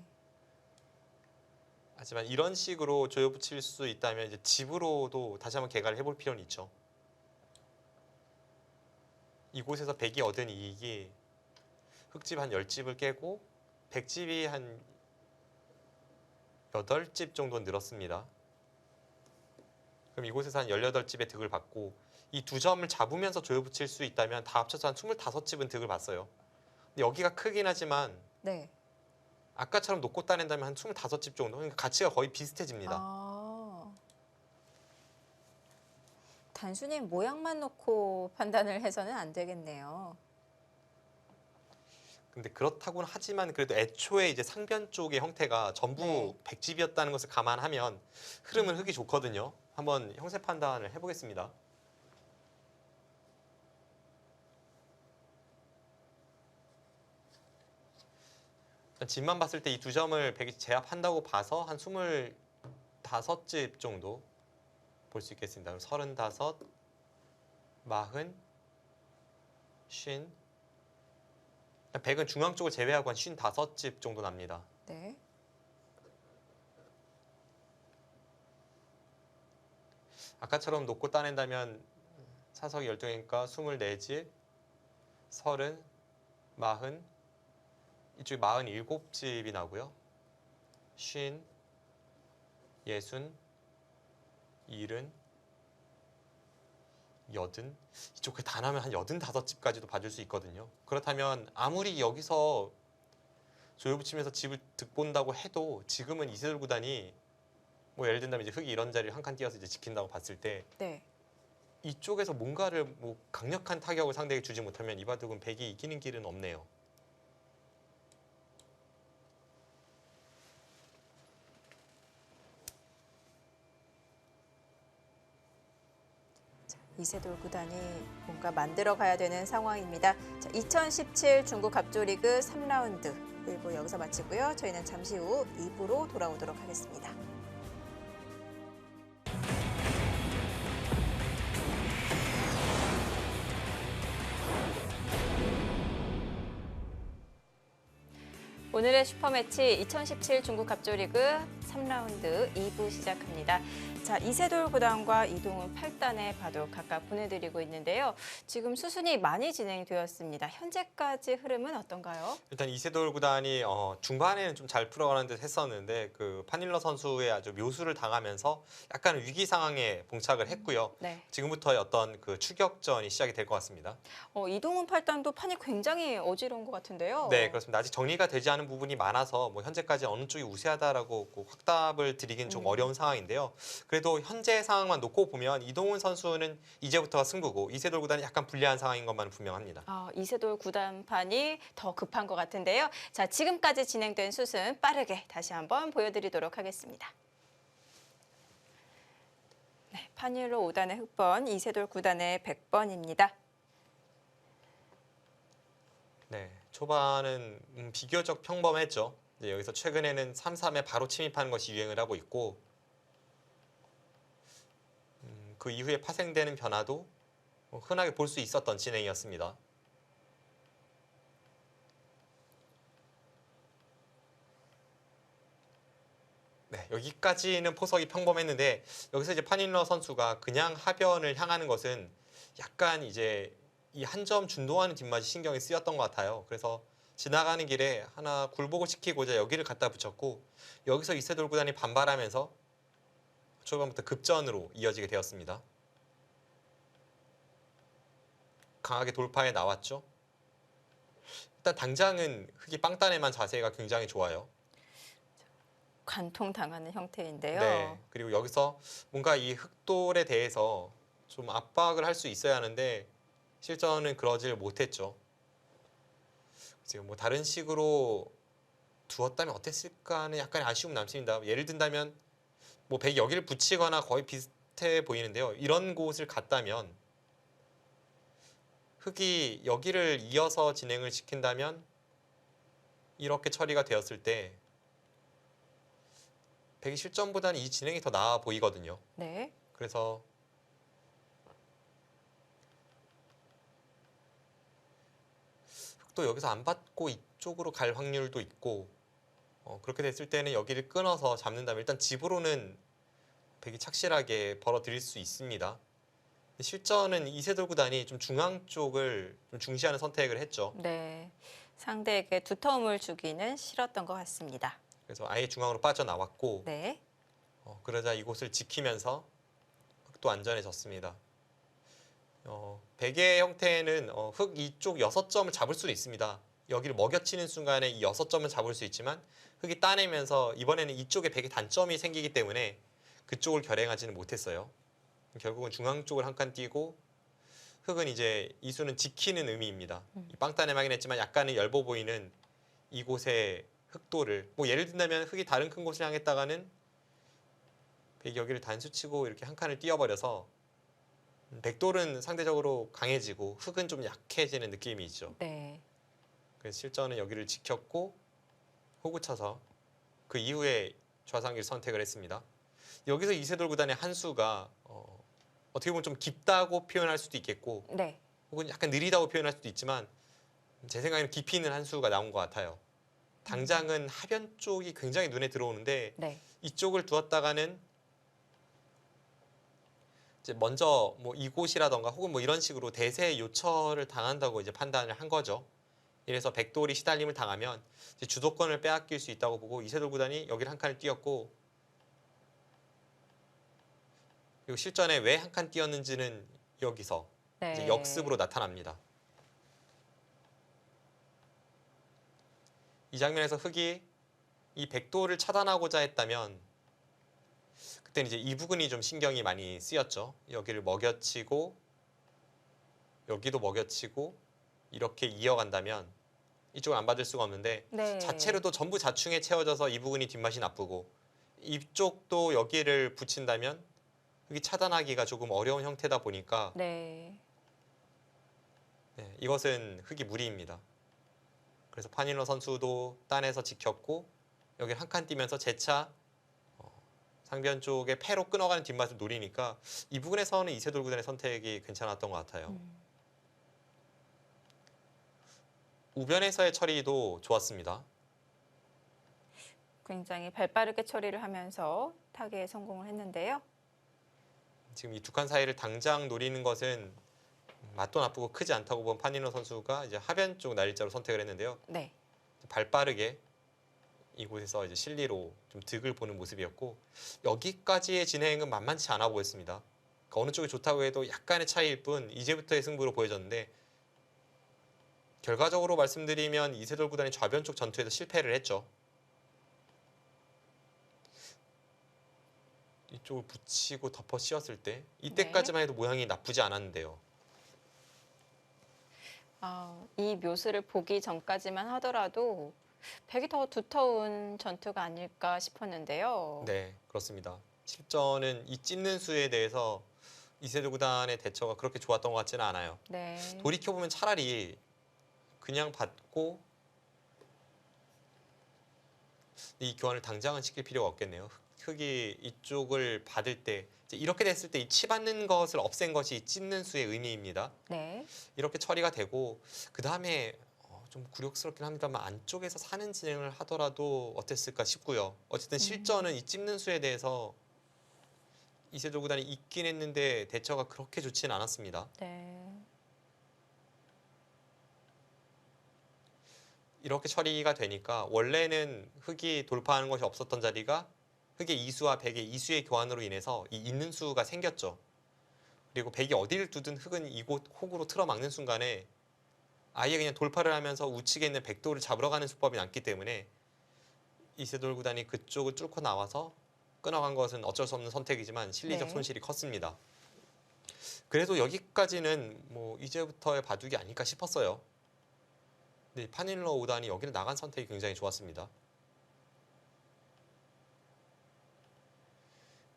하지만 이런 식으로 조여붙일 수 있다면 이제 집으로도 다시 한번 개가를 해볼 필요는 있죠. 이곳에서 백이 얻은 이익이 흑집 한 10집을 깨고 백집이 한 8집 정도 늘었습니다. 그럼 이곳에서 한 18집의 득을 받고 이 두 점을 잡으면서 조여붙일 수 있다면 다 합쳐서 한 25집은 득을 봤어요. 근데 여기가 크긴 하지만 네. 아까처럼 놓고 따낸다면 한 25집 정도. 그러니까 가치가 거의 비슷해집니다. 단순히 모양만 놓고 판단을 해서는 안 되겠네요. 근데 그렇다고는 하지만 그래도 애초에 이제 상변 쪽의 형태가 전부 네. 백집이었다는 것을 감안하면 흐름은 흑이 좋거든요. 한번 형세 판단을 해보겠습니다. 집만 봤을 때 이 두 점을 백이 제압한다고 봐서 한 25집 정도 볼 수 있겠습니다. 그럼 35, 40, 50, 백은 중앙 쪽을 제외하고 한 55집 정도 납니다. 네. 아까처럼 놓고 따낸다면 사석이 12개니까 24집, 30, 40, 이쪽에 47집이 나고요. 50, 60, 70, 80, 이쪽에 다 나면 한 85집까지도 봐줄 수 있거든요. 그렇다면 아무리 여기서 조여붙이면서 집을 득본다고 해도 지금은 이세돌 구단이 뭐 예를 든다면 이제 흑이 이런 자리를 한 칸 띄어서 이제 지킨다고 봤을 때 네. 이쪽에서 뭔가를 뭐 강력한 타격을 상대에게 주지 못하면 이 바둑은 백이 이기는 길은 없네요. 이세돌 구단이 뭔가 만들어 가야 되는 상황입니다. 자, 2017 중국 갑조리그 3라운드 1부 여기서 마치고요. 저희는 잠시 후 2부로 돌아오도록 하겠습니다. 오늘의 슈퍼매치 2017 중국 갑조리그 3라운드 2부 시작합니다. 자, 이세돌 구단과 이동훈 8단의 바둑 각각 보내드리고 있는데요. 지금 수순이 많이 진행되었습니다. 현재까지 흐름은 어떤가요? 일단 이세돌 구단이 중반에는 좀 잘 풀어가는 듯 했었는데 그 판일러 선수의 아주 묘수를 당하면서 약간 위기 상황에 봉착을 했고요. 네. 지금부터의 어떤 그 추격전이 시작이 될 것 같습니다. 이동훈 8단도 판이 굉장히 어지러운 것 같은데요. 네, 그렇습니다. 아직 정리가 되지 않은 부분이 많아서 뭐 현재까지 어느 쪽이 우세하다라고 꼭 확답을 드리긴 좀 어려운 상황인데요. 그래도 현재 상황만 놓고 보면 이동훈 선수는 이제부터가 승부고 이세돌 구단이 약간 불리한 상황인 것만 분명합니다. 이세돌 구단판이 더 급한 것 같은데요. 자, 지금까지 진행된 수순 빠르게 다시 한번 보여드리도록 하겠습니다. 네, 판일로 5단의 흑번, 이세돌 구단의 100번입니다. 네, 초반은 비교적 평범했죠. 이제 여기서 최근에는 3-3에 바로 침입하는 것이 유행을 하고 있고 그 이후에 파생되는 변화도 흔하게 볼 수 있었던 진행이었습니다. 네, 여기까지는 포석이 평범했는데 여기서 이제 판일러 선수가 그냥 하변을 향하는 것은 약간 이제 이 한 점 준동하는 뒷맛이 신경이 쓰였던 것 같아요. 그래서 지나가는 길에 하나 굴복을 시키고자 여기를 갖다 붙였고 여기서 이세돌 구단이 반발하면서 초반부터 급전으로 이어지게 되었습니다. 강하게 돌파해 나왔죠. 일단 당장은 흑이 빵따내만 자세가 굉장히 좋아요. 관통당하는 형태인데요. 네. 그리고 여기서 뭔가 이 흑돌에 대해서 좀 압박을 할 수 있어야 하는데 실전은 그러질 못했죠. 지금 뭐 다른 식으로 두었다면 어땠을까 하는 약간의 아쉬움 남습니다. 예를 든다면 뭐 백이 여기를 붙이거나 거의 비슷해 보이는데요. 이런 곳을 갔다면 흑이 여기를 이어서 진행을 시킨다면 이렇게 처리가 되었을 때 백이 실전보다는 이 진행이 더 나아 보이거든요. 네. 그래서 흑도 여기서 안 받고 이쪽으로 갈 확률도 있고 그렇게 됐을 때는 여기를 끊어서 잡는다면 일단 집으로는 백이 착실하게 벌어들일 수 있습니다. 실전은 이세돌 구단이 좀 중앙 쪽을 좀 중시하는 선택을 했죠. 네. 상대에게 두터움을 주기는 싫었던 것 같습니다. 그래서 아예 중앙으로 빠져나왔고 네. 그러자 이곳을 지키면서 흑도 안전해졌습니다. 백의 형태는 흑 이쪽 6점을 잡을 수도 있습니다. 여기를 먹여치는 순간에 이 6점을 잡을 수 있지만 흑이 따내면서 이번에는 이쪽에 백의 단점이 생기기 때문에 그쪽을 결행하지는 못했어요. 결국은 중앙 쪽을 한 칸 띄고 흑은 이제 이 수는 지키는 의미입니다. 이 빵따내하긴 했지만 약간은 엷어 보이는 이곳의 흑도를 뭐 예를 든다면 흑이 다른 큰 곳을 향했다가는 백이 여기를 단수치고 이렇게 한 칸을 띄어버려서 백돌은 상대적으로 강해지고 흑은 좀 약해지는 느낌이 있죠. 네. 그래서 실전은 여기를 지켰고 호구쳐서 그 이후에 좌상기를 선택을 했습니다. 여기서 이세돌 구단의 한 수가 어떻게 보면 좀 깊다고 표현할 수도 있겠고 네. 혹은 약간 느리다고 표현할 수도 있지만 제 생각에는 깊이 있는 한 수가 나온 것 같아요. 당장은 하변 쪽이 굉장히 눈에 들어오는데 네. 이쪽을 두었다가는 이제 먼저 뭐 이곳이라던가 혹은 뭐 이런 식으로 대세 요처를 당한다고 이제 판단을 한 거죠. 이래서 백돌이 시달림을 당하면 이제 주도권을 빼앗길 수 있다고 보고 이세돌 구단이 여기를 한 칸을 띄었고 그리고 실전에 왜 한 칸 띄었는지는 여기서 네. 이제 역습으로 나타납니다. 이 장면에서 흑이 이 백도를 차단하고자 했다면 그때는 이제 이 부분이 좀 신경이 많이 쓰였죠. 여기를 먹여치고 여기도 먹여치고 이렇게 이어간다면 이쪽을 안 받을 수가 없는데 네. 자체로도 전부 자충에 채워져서 이 부분이 뒷맛이 나쁘고 이쪽도 여기를 붙인다면 흑이 차단하기가 조금 어려운 형태다 보니까 네. 네, 이것은 흑이 무리입니다. 그래서 판일러 선수도 딴에서 지켰고 여기 한 칸 뛰면서 재차 상변 쪽에 패로 끊어가는 뒷맛을 노리니까 이 부분에서는 이세돌 구단의 선택이 괜찮았던 것 같아요. 우변에서의 처리도 좋았습니다. 굉장히 발빠르게 처리를 하면서 타개에 성공을 했는데요. 지금 이 두 칸 사이를 당장 노리는 것은 맛도 나쁘고 크지 않다고 본 판일러 선수가 이제 하변 쪽 날일자로 선택을 했는데요. 네. 발빠르게 이곳에서 이제 실리로 좀 득을 보는 모습이었고 여기까지의 진행은 만만치 않아 보였습니다. 그러니까 어느 쪽이 좋다고 해도 약간의 차이일 뿐 이제부터의 승부로 보여졌는데 결과적으로 말씀드리면 이세돌 구단이 좌변 쪽 전투에서 실패를 했죠. 이쪽을 붙이고 덮어 씌웠을 때 이때까지만 해도 모양이 나쁘지 않았는데요. 이 묘수를 보기 전까지만 하더라도 백이 더 두터운 전투가 아닐까 싶었는데요. 네, 그렇습니다. 실전은 이 찢는 수에 대해서 이세돌 구단의 대처가 그렇게 좋았던 것 같지는 않아요. 네. 돌이켜보면 차라리 그냥 받고 이 교환을 당장은 시킬 필요가 없겠네요. 흑이 이쪽을 받을 때 이제 이렇게 됐을 때 이 치받는 것을 없앤 것이 찢는 수의 의미입니다. 네. 이렇게 처리가 되고 그 다음에 좀 굴욕스럽긴 합니다만 안쪽에서 사는 진행을 하더라도 어땠을까 싶고요. 어쨌든 실전은 이 찝는 수에 대해서 이세돌 구단이 있긴 했는데 대처가 그렇게 좋지는 않았습니다. 네. 이렇게 처리가 되니까 원래는 흑이 돌파하는 것이 없었던 자리가 흑의 이수와 백의 이수의 교환으로 인해서 이 있는 수가 생겼죠. 그리고 백이 어디를 두든 흑은 이곳 혹으로 틀어막는 순간에 아예 그냥 돌파를 하면서 우측에 있는 백도를 잡으러 가는 수법이 남기 때문에 이세돌 구단이 그쪽을 뚫고 나와서 끊어간 것은 어쩔 수 없는 선택이지만 실리적 네. 손실이 컸습니다. 그래도 여기까지는 뭐 이제부터의 바둑이 아닐까 싶었어요. 근데 판일러 5단이 여기를 나간 선택이 굉장히 좋았습니다.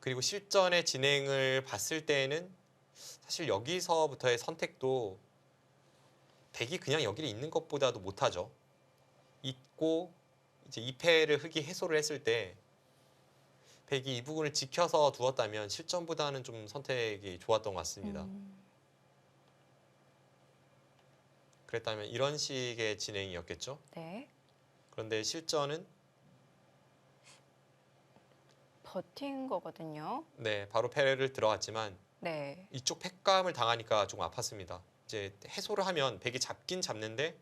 그리고 실전의 진행을 봤을 때에는 사실 여기서부터의 선택도 백이 그냥 여기를 있는 것보다도 못하죠. 있고 이제 2패를 흑이 해소를 했을 때 백이 이 부분을 지켜서 두었다면 실전보다는 좀 선택이 좋았던 것 같습니다. 그랬다면 이런 식의 진행이었겠죠. 네. 그런데 실전은 버틴 거거든요. 네, 바로 패를 들어갔지만 네. 이쪽 패감을 당하니까 조금 아팠습니다. 이제 해소를 하면 백이 잡긴 잡는데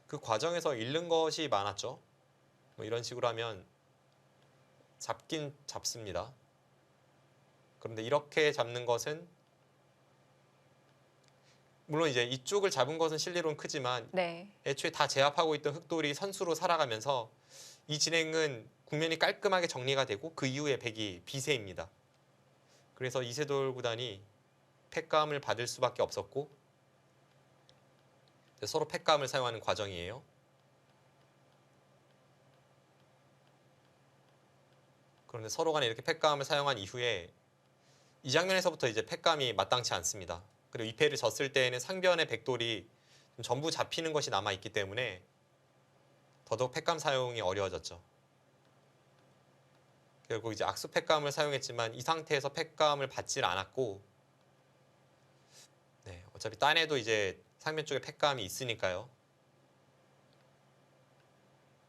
그 과정에서 잃는 것이 많았죠. 뭐 이런 식으로 하면 잡긴 잡습니다. 그런데 이렇게 잡는 것은 물론 이제 이쪽을 잡은 것은 실리로는 크지만 네. 애초에 다 제압하고 있던 흑돌이 선수로 살아가면서 이 진행은 국면이 깔끔하게 정리가 되고 그 이후에 백이 비세입니다. 그래서 이세돌 구단이 패감을 받을 수밖에 없었고 서로 패감을 사용하는 과정이에요. 그런데 서로 간에 이렇게 패감을 사용한 이후에 이 장면에서부터 이제 패감이 마땅치 않습니다. 그리고 2패를 졌을 때에는 상변의 백돌이 전부 잡히는 것이 남아있기 때문에 더더욱 패감 사용이 어려워졌죠. 결국 이제 악수 패감을 사용했지만 이 상태에서 패감을 받질 않았고 네, 어차피 딴에도 이제 상면 쪽에 패감이 있으니까요.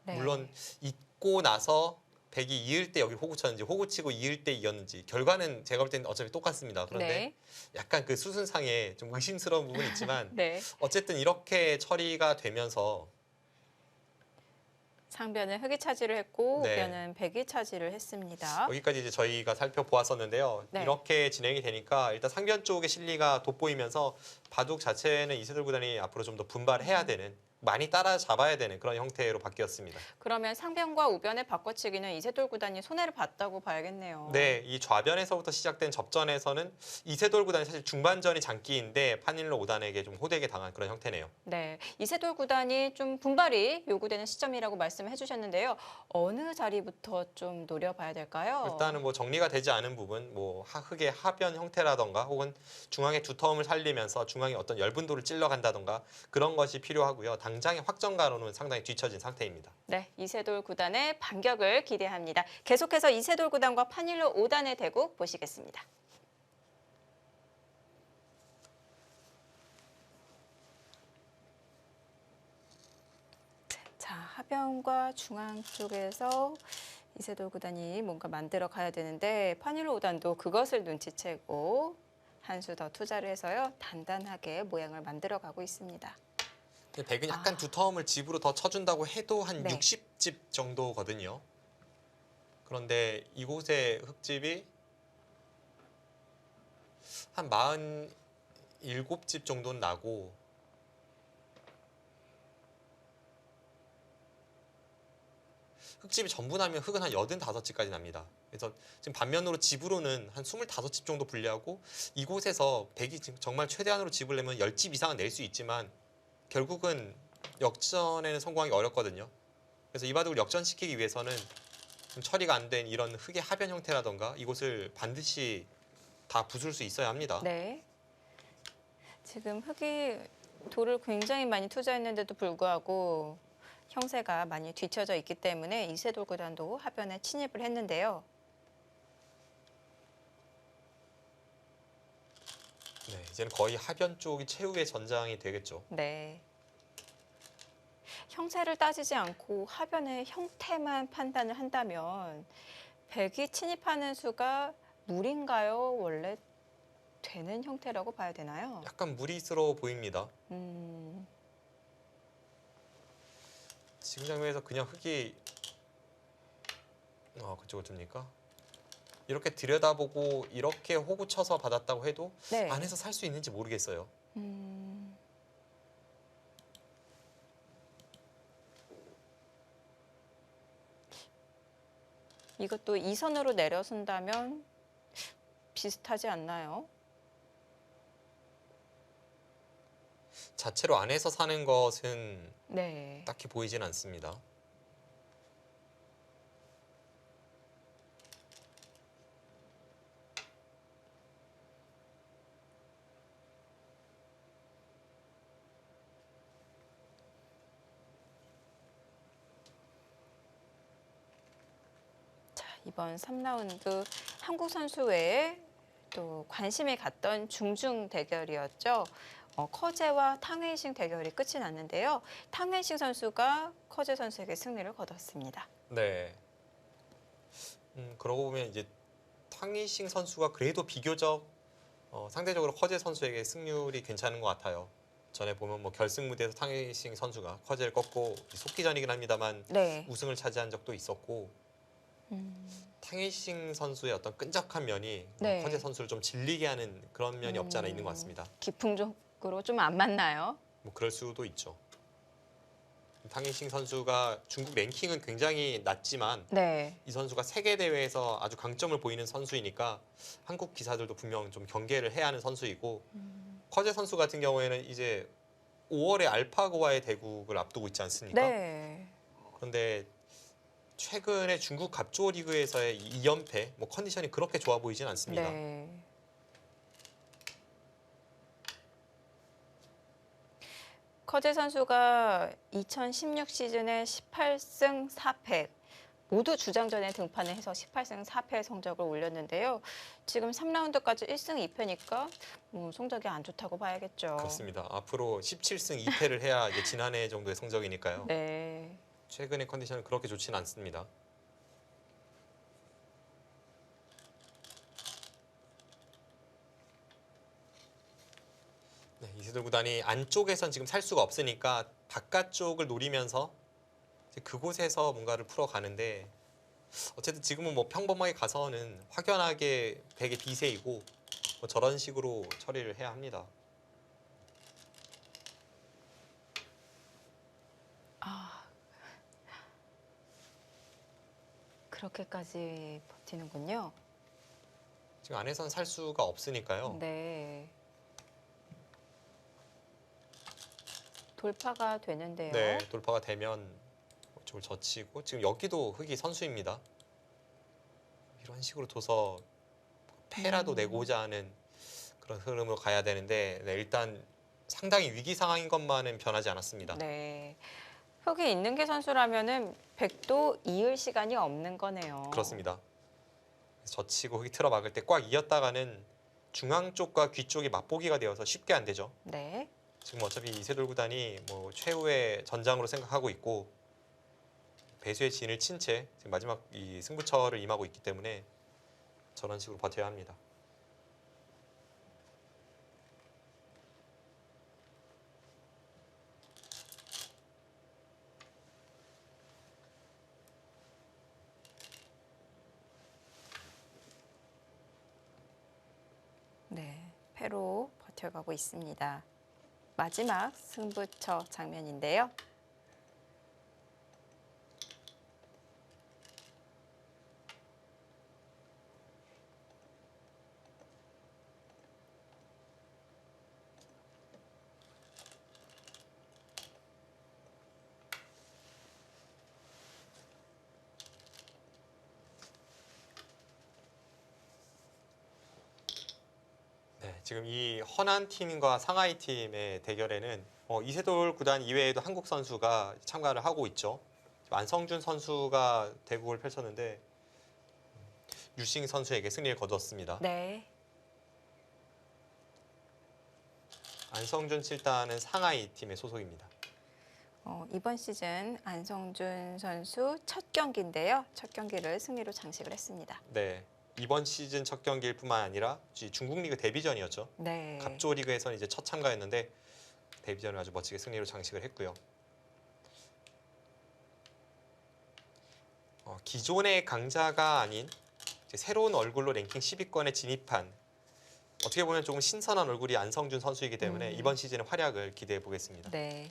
네. 물론 잊고 나서 백이 이을 때 여기 호구 쳤는지 호구 치고 이을 때 이었는지 결과는 제가 볼 때는 어차피 똑같습니다. 그런데 네. 약간 그 수순상에 좀 의심스러운 부분이 있지만 네. 어쨌든 이렇게 처리가 되면서 상변은 흑이 차지를 했고 네. 우변은 백이 차지를 했습니다. 여기까지 이제 저희가 살펴보았었는데요. 네. 이렇게 진행이 되니까 일단 상변 쪽의 실리가 돋보이면서 바둑 자체는 이세돌 구단이 앞으로 좀 더 분발해야 되는 많이 따라잡아야 되는 그런 형태로 바뀌었습니다. 그러면 상변과 우변의 바꿔치기는 이세돌 구단이 손해를 봤다고 봐야겠네요. 네, 이 좌변에서부터 시작된 접전에서는 이세돌 구단이 사실 중반전이 장기인데 판일로 5단에게 좀 호되게 당한 그런 형태네요. 네, 이세돌 구단이 좀 분발이 요구되는 시점이라고 말씀해 주셨는데요. 어느 자리부터 좀 노려봐야 될까요? 일단은 뭐 정리가 되지 않은 부분, 뭐 흙의 하변 형태라던가 혹은 중앙의 두터움을 살리면서 중앙에 어떤 열분도를 찔러간다던가 그런 것이 필요하고요. 당장의 확정가로는 상당히 뒤처진 상태입니다. 네, 이세돌 구단의 반격을 기대합니다. 계속해서 이세돌 구단과 판일로 5단의 대국 보시겠습니다. 자, 하변과 중앙 쪽에서 이세돌 구단이 뭔가 만들어 가야 되는데 판일로 5단도 그것을 눈치채고 한 수 더 투자를 해서요. 단단하게 모양을 만들어 가고 있습니다. 백은 약간 두터움을 집으로 더 쳐준다고 해도 한 네. 60집 정도거든요. 그런데 이곳의 흙집이 한 47집 정도는 나고 흙집이 전부 나면 흙은 한 85집까지 납니다. 그래서 지금 반면으로 집으로는 한 25집 정도 분리하고 이곳에서 백이 정말 최대한으로 집을 내면 10집 이상은 낼 수 있지만 결국은 역전에는 성공하기 어렵거든요. 그래서 이 바둑을 역전시키기 위해서는 좀 처리가 안 된 이런 흙의 하변 형태라던가 이곳을 반드시 다 부술 수 있어야 합니다. 네. 지금 흙이 돌을 굉장히 많이 투자했는데도 불구하고 형세가 많이 뒤처져 있기 때문에 이세돌 구단도 하변에 침입을 했는데요. 네, 이제는 거의 하변 쪽이 최후의 전장이 되겠죠. 네. 형세를 따지지 않고 하변의 형태만 판단을 한다면 백이 침입하는 수가 무리인가요? 원래 되는 형태라고 봐야 되나요? 약간 무리스러워 보입니다. 음, 지금 장면에서 그냥 흙이 그쪽을 둡니까? 이렇게 들여다보고 이렇게 호구 쳐서 받았다고 해도 네. 안에서 살 수 있는지 모르겠어요. 음, 이것도 이선으로 내려선다면 비슷하지 않나요? 자체로 안에서 사는 것은 네. 딱히 보이진 않습니다. 자, 이번 3라운드 한국 선수 외에 또 관심이 갔던 중중 대결이었죠. 커제와 탕웨이싱 대결이 끝이 났는데요. 탕웨이싱 선수가 커제 선수에게 승리를 거뒀습니다. 네. 그러고 보면 이제 탕이싱 선수가 그래도 비교적 상대적으로 커제 선수에게 승률이 괜찮은 것 같아요. 전에 보면 뭐 결승 무대에서 탕이싱 선수가 커제를 꺾고 속기전이긴 합니다만 네. 우승을 차지한 적도 있었고 탕이싱 선수의 어떤 끈적한 면이 네. 커제 선수를 좀 질리게 하는 그런 면이 없지 않아 있는 것 같습니다. 기풍적으로 좀 안 맞나요? 뭐 그럴 수도 있죠. 탕이싱 선수가 중국 랭킹은 굉장히 낮지만 네. 이 선수가 세계 대회에서 아주 강점을 보이는 선수이니까 한국 기사들도 분명 좀 경계를 해야 하는 선수이고 커제 선수 같은 경우에는 이제 5월에 알파고와의 대국을 앞두고 있지 않습니까? 네. 그런데 최근에 중국 갑조 리그에서의 2연패, 뭐 컨디션이 그렇게 좋아 보이진 않습니다. 네. 커제 선수가 2016 시즌에 18승 4패 모두 주장전에 등판을 해서 18승 4패 성적을 올렸는데요. 지금 3라운드까지 1승 2패니까 성적이 안 좋다고 봐야겠죠. 그렇습니다. 앞으로 17승 2패를 해야 이제 지난해 정도의 성적이니까요. 네. 최근의 컨디션은 그렇게 좋지는 않습니다. 네, 이세돌 구단이 안쪽에선 지금 살 수가 없으니까 바깥쪽을 노리면서 이제 그곳에서 뭔가를 풀어가는데 어쨌든 지금은 뭐 평범하게 가서는 확연하게 백의 비세이고 뭐 저런 식으로 처리를 해야 합니다. 아, 그렇게까지 버티는군요. 지금 안에선 살 수가 없으니까요. 네. 돌파가 되는데요. 네, 돌파가 되면 이쪽을 젖히고 지금 여기도 흙이 선수입니다. 이런 식으로 둬서 패라도 내고자 하는 그런 흐름으로 가야 되는데 네, 일단 상당히 위기 상황인 것만은 변하지 않았습니다. 네. 흙이 있는 게 선수라면은 100도 이을 시간이 없는 거네요. 그렇습니다. 젖히고 흙이 틀어 막을 때 꽉 이었다가는 중앙 쪽과 귀 쪽이 맛보기가 되어서 쉽게 안 되죠. 네. 지금 어차피 이세돌 구단이 뭐 최후의 전장으로 생각하고 있고 배수의 진을 친 채 지금 마지막 이 승부처를 임하고 있기 때문에 저런 식으로 버텨야 합니다. 네. 패로 버텨가고 있습니다. 마지막 승부처 장면인데요. 네, 지금 이 허난 팀과 상하이 팀의 대결에는 이세돌 구단 이외에도 한국 선수가 참가를 하고 있죠. 안성준 선수가 대국을 펼쳤는데 유싱 선수에게 승리를 거두었습니다. 네. 안성준 7단은 상하이 팀의 소속입니다. 이번 시즌 안성준 선수 첫 경기인데요. 첫 경기를 승리로 장식을 했습니다. 네, 이번 시즌 첫 경기일 뿐만 아니라 중국 리그 데뷔전이었죠. 네. 갑조 리그에서는 이제 첫 참가였는데 데뷔전을 아주 멋지게 승리로 장식을 했고요. 기존의 강자가 아닌 이제 새로운 얼굴로 랭킹 10위권에 진입한 어떻게 보면 조금 신선한 얼굴이 안성준 선수이기 때문에 이번 시즌의 활약을 기대해 보겠습니다. 네.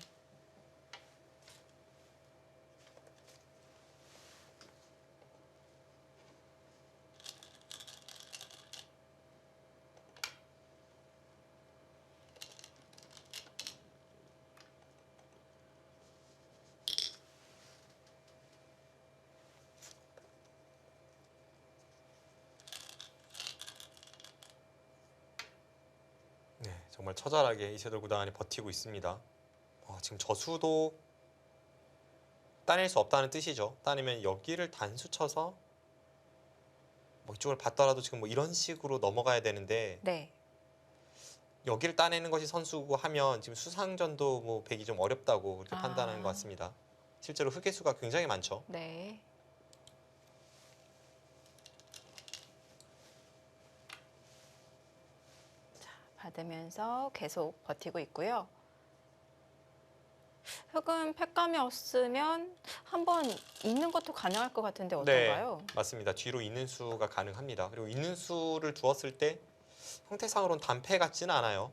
네, 정말 처절하게 이세돌 구단이 버티고 있습니다. 지금 저수도 따낼 수 없다는 뜻이죠. 따내면 여기를 단수 쳐서 뭐 이쪽을 받더라도 지금 뭐 이런 식으로 넘어가야 되는데 네. 여기를 따내는 것이 선수고 하면 지금 수상전도 뭐 배기 좀 어렵다고 그렇게 아. 판단하는 것 같습니다. 실제로 흑의 수가 굉장히 많죠. 네. 자, 받으면서 계속 버티고 있고요. 흙은 팩감이 없으면 한번 있는 것도 가능할 것 같은데 어떤가요? 네, 맞습니다. 뒤로 있는 수가 가능합니다. 그리고 있는 수를 두었을 때 형태상으로는 단패 같지는 않아요.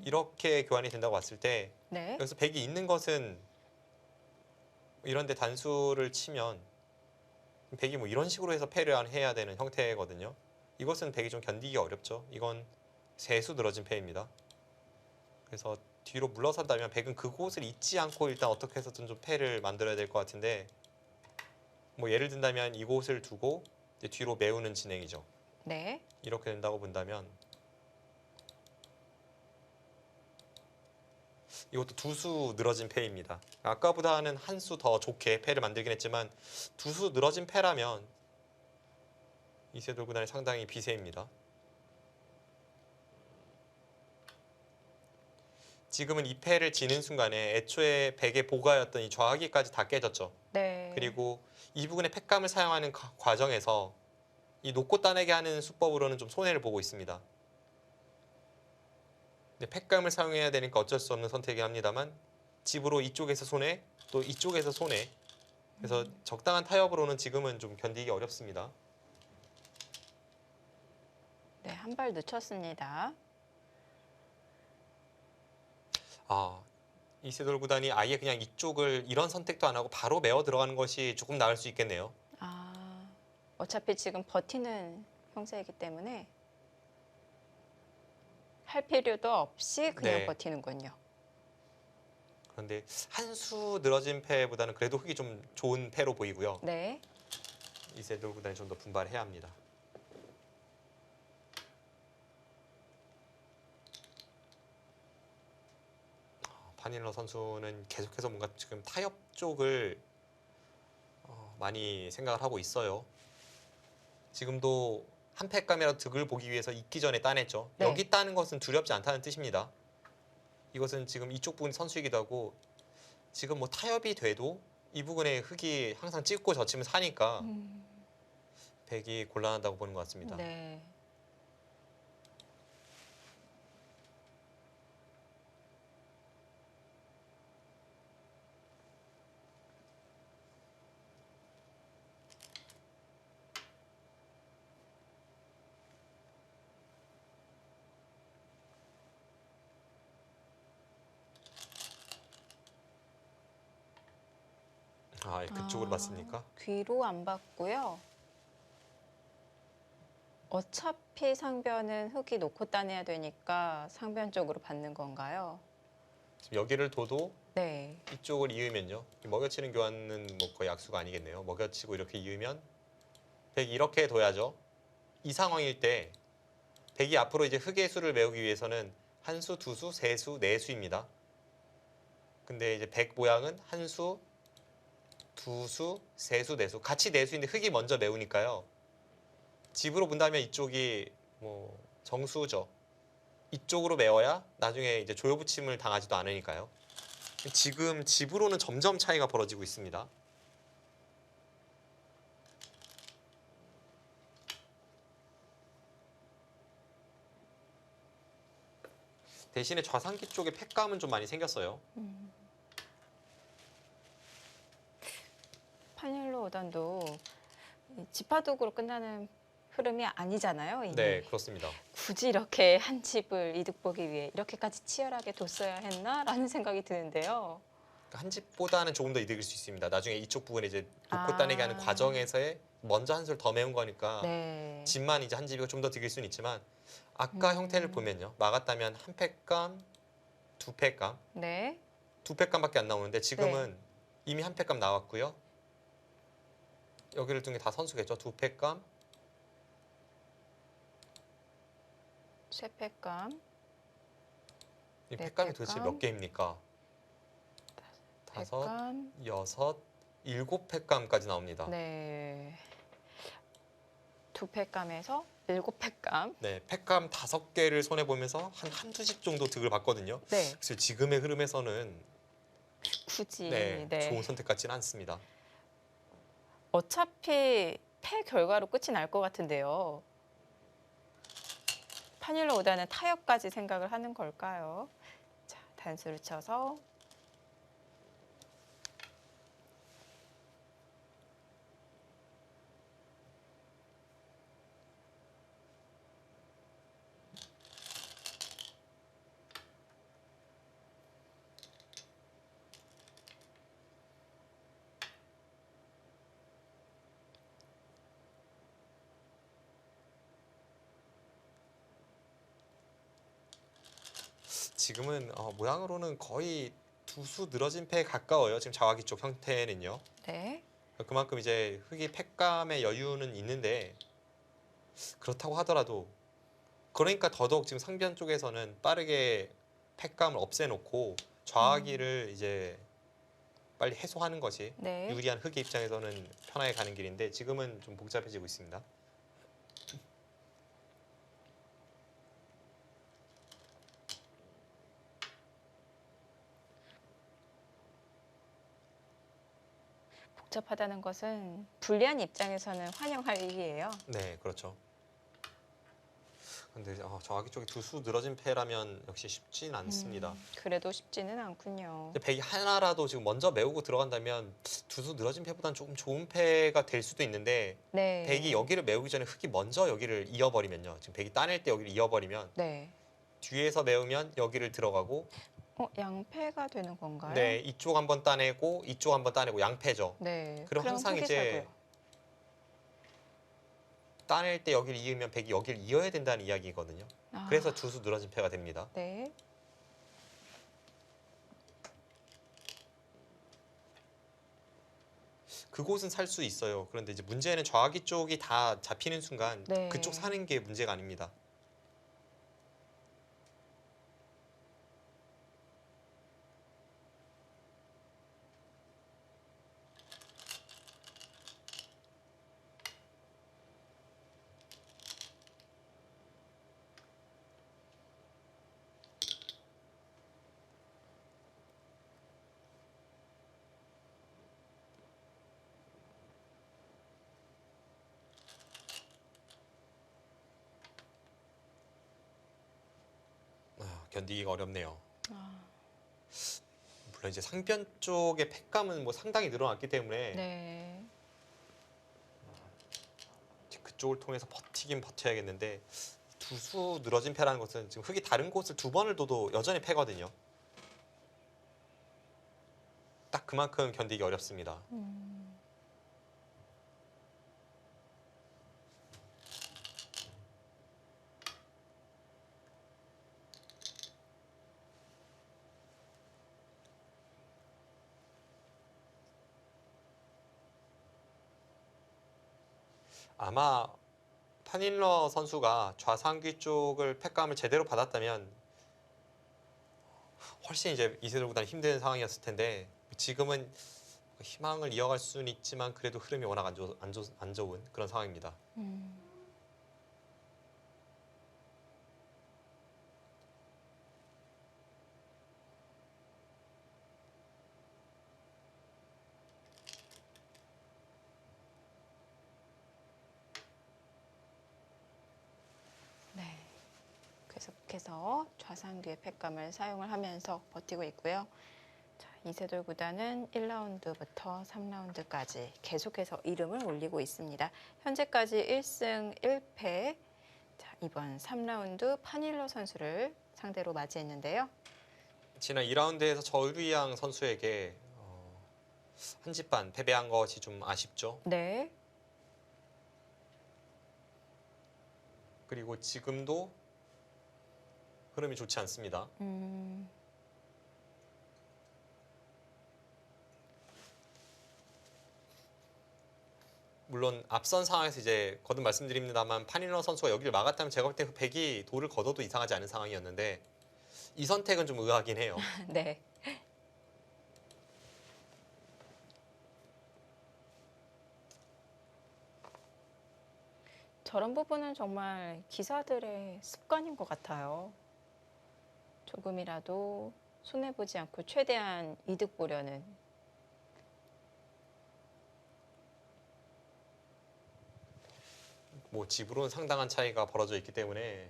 이렇게 교환이 된다고 봤을 때 네. 여기서 백이 있는 것은 이런데 단수를 치면 백이 뭐 이런 식으로 해서 패를 해야 되는 형태거든요. 이것은 백이 좀 견디기 어렵죠. 이건 세수 늘어진 패입니다. 그래서 뒤로 물러선다면 백은 그곳을 잊지 않고 일단 어떻게 해서든 좀 패를 만들어야 될 것 같은데 뭐 예를 든다면 이곳을 두고 이제 뒤로 메우는 진행이죠. 네. 이렇게 된다고 본다면 이것도 두 수 늘어진 패입니다. 아까보다는 한 수 더 좋게 패를 만들긴 했지만 두 수 늘어진 패라면 이세돌 구단이 상당히 비세입니다. 지금은 이 패를 지는 순간에 애초에 백의 보가였던 이 좌하기까지 다 깨졌죠. 네. 그리고 이 부분의 팩감을 사용하는 과정에서 이 놓고 따내게 하는 수법으로는 좀 손해를 보고 있습니다. 근데 팩감을 사용해야 되니까 어쩔 수 없는 선택이 합니다만 집으로 이쪽에서 손해, 또 이쪽에서 손해. 그래서 적당한 타협으로는 지금은 좀 견디기 어렵습니다. 네, 한 발 늦췄습니다. 이세돌 구단이 아예 그냥 이쪽을 이런 선택도 안 하고 바로 메워 들어가는 것이 조금 나을 수 있겠네요. 아, 어차피 지금 버티는 형세이기 때문에 할 필요도 없이 그냥 네. 버티는군요. 그런데 한 수 늘어진 패보다는 그래도 흙이 좀 좋은 패로 보이고요. 네. 이세돌 구단이 좀 더 분발해야 합니다. 파닐러 선수는 계속해서 뭔가 지금 타협 쪽을 많이 생각을 하고 있어요. 지금도 한 패감이라도 득을 보기 위해서 있기 전에 따냈죠. 네. 여기 따는 것은 두렵지 않다는 뜻입니다. 이것은 지금 이쪽 부분이 선수이기도 하고 지금 뭐 타협이 돼도 이 부분에 흙이 항상 찍고 젖히면 사니까 백이 곤란하다고 보는 것 같습니다. 네. 아, 그쪽으로 봤습니까? 귀로 안 받고요. 어차피 상변은 흙이 놓고 따내야 되니까 상변 쪽으로 받는 건가요? 지금 여기를 둬도 네. 이쪽을 이으면요. 먹여치는 교환은 뭐 거의 약수가 아니겠네요. 먹여치고 이렇게 이으면 백이 이렇게 둬야죠. 이 상황일 때 백이 앞으로 이제 흙의 수를 메우기 위해서는 한 수, 두 수, 세 수, 네 수입니다. 근데 이제 백 모양은 한 수, 두 수, 세 수, 네 수. 같이 네 수인데 흙이 먼저 메우니까요. 집으로 본다면 이쪽이 뭐 정수죠. 이쪽으로 메워야 나중에 이제 조여붙임을 당하지도 않으니까요. 지금 집으로는 점점 차이가 벌어지고 있습니다. 대신에 좌상기 쪽에 팩감은 좀 많이 생겼어요. 파닐로 5단도 지파독으로 끝나는 흐름이 아니잖아요. 이미. 네, 그렇습니다. 굳이 이렇게 한 집을 이득 보기 위해 이렇게까지 치열하게 뒀어야 했나라는 생각이 드는데요. 한 집보다는 조금 더 이득일 수 있습니다. 나중에 이쪽 부분에 이제 놓고 아. 따내기 하는 과정에서의 먼저 한 수를 더 메운 거니까 네. 집만 이제 한 집이 좀 더 득일 수는 있지만 아까 형태를 보면요. 막았다면 한 팩감, 두 팩감, 네. 두 팩감밖에 안 나오는데 지금은 이미 한 팩감 나왔고요. 여기를 둔 게 다 선수겠죠. 두 팩감, 쇠패감, 이 네 팩감이 도대체 팩감. 몇 개입니까? 다섯, 패감. 여섯, 일곱 팩감까지 나옵니다. 네. 두 패감에서 일곱 패감. 네, 팩감 5개를 손에 보면서 한두 집 정도 득을 봤거든요. 네. 그래서 지금의 흐름에서는 굳이. 네, 네. 좋은 선택 같지는 않습니다. 어차피 패 결과로 끝이 날 것 같은데요. 파닐로 5단은 타협까지 생각을 하는 걸까요? 자, 단수를 쳐서 지금은 모양으로는 거의 두 수 늘어진 패에 가까워요. 지금 자화기 쪽 형태는요. 네. 그만큼 이제 흙이 팩감의 여유는 있는데 그렇다고 하더라도 그러니까 더더욱 지금 상변 쪽에서는 빠르게 팩감을 없애놓고 좌화기를 이제 빨리 해소하는 것이 네. 유리한 흙의 입장에서는 편하게 가는 길인데 지금은 좀 복잡해지고 있습니다. 복잡하다는 것은 불리한 입장에서는 환영할 일이에요. 네, 그렇죠. 근데 정확히 쪽이 두 수 늘어진 패라면 역시 쉽진 않습니다. 그래도 쉽지는 않군요. 근데 백이 하나라도 지금 먼저 메우고 들어간다면 두 수 늘어진 패보다는 조금 좋은 패가 될 수도 있는데 네. 백이 여기를 메우기 전에 흙이 먼저 여기를 이어버리면요. 지금 백이 따낼 때 여기를 이어버리면 네. 뒤에서 메우면 여기를 들어가고 양패가 되는 건가요? 네, 이쪽 한번 따내고 이쪽 한번 따내고 양패죠. 네. 그럼 항상 이제 포기자고요. 따낼 때 여기를 이으면 백이 여기를 이어야 된다는 이야기거든요. 아, 그래서 두 수 늘어진 패가 됩니다. 네. 그곳은 살 수 있어요. 그런데 이제 문제는 좌기 쪽이 다 잡히는 순간 네. 그쪽 사는 게 문제가 아닙니다. 견디기가 어렵네요. 아, 물론 이제 상변 쪽의 팩감은 뭐 상당히 늘어났기 때문에 네. 이제 그쪽을 통해서 버티긴 버텨야겠는데 두 수 늘어진 패라는 것은 지금 흙이 다른 곳을 두 번을 둬도 여전히 패거든요. 딱 그만큼 견디기 어렵습니다. 아마 판일러 선수가 좌상귀 쪽을 팩감을 제대로 받았다면 훨씬 이제 이세돌 구단이 힘든 상황이었을 텐데 지금은 희망을 이어갈 수는 있지만 그래도 흐름이 워낙 안 좋은 그런 상황입니다. 네. 계속해서 좌상귀의 팩감을 사용을 하면서 버티고 있고요. 자, 이세돌 구단은 1라운드부터 3라운드까지 계속해서 이름을 올리고 있습니다. 현재까지 1승 1패. 자, 이번 3라운드 판일러 선수를 상대로 맞이했는데요. 지난 2라운드에서 저루이양 선수에게 한 집 반 패배한 것이 좀 아쉽죠. 네. 그리고 지금도 흐름이 좋지 않습니다. 물론 앞선 상황에서 이제 거듭 말씀드립니다만 판일러 선수가 여기를 막았다면 제가 볼 때 그 백이 돌을 걷어도 이상하지 않은 상황이었는데 이 선택은 좀 의아하긴 해요. 네. 저런 부분은 정말 기사들의 습관인 것 같아요. 조금이라도 손해보지 않고 최대한 이득 보려는. 뭐 집으로는 상당한 차이가 벌어져 있기 때문에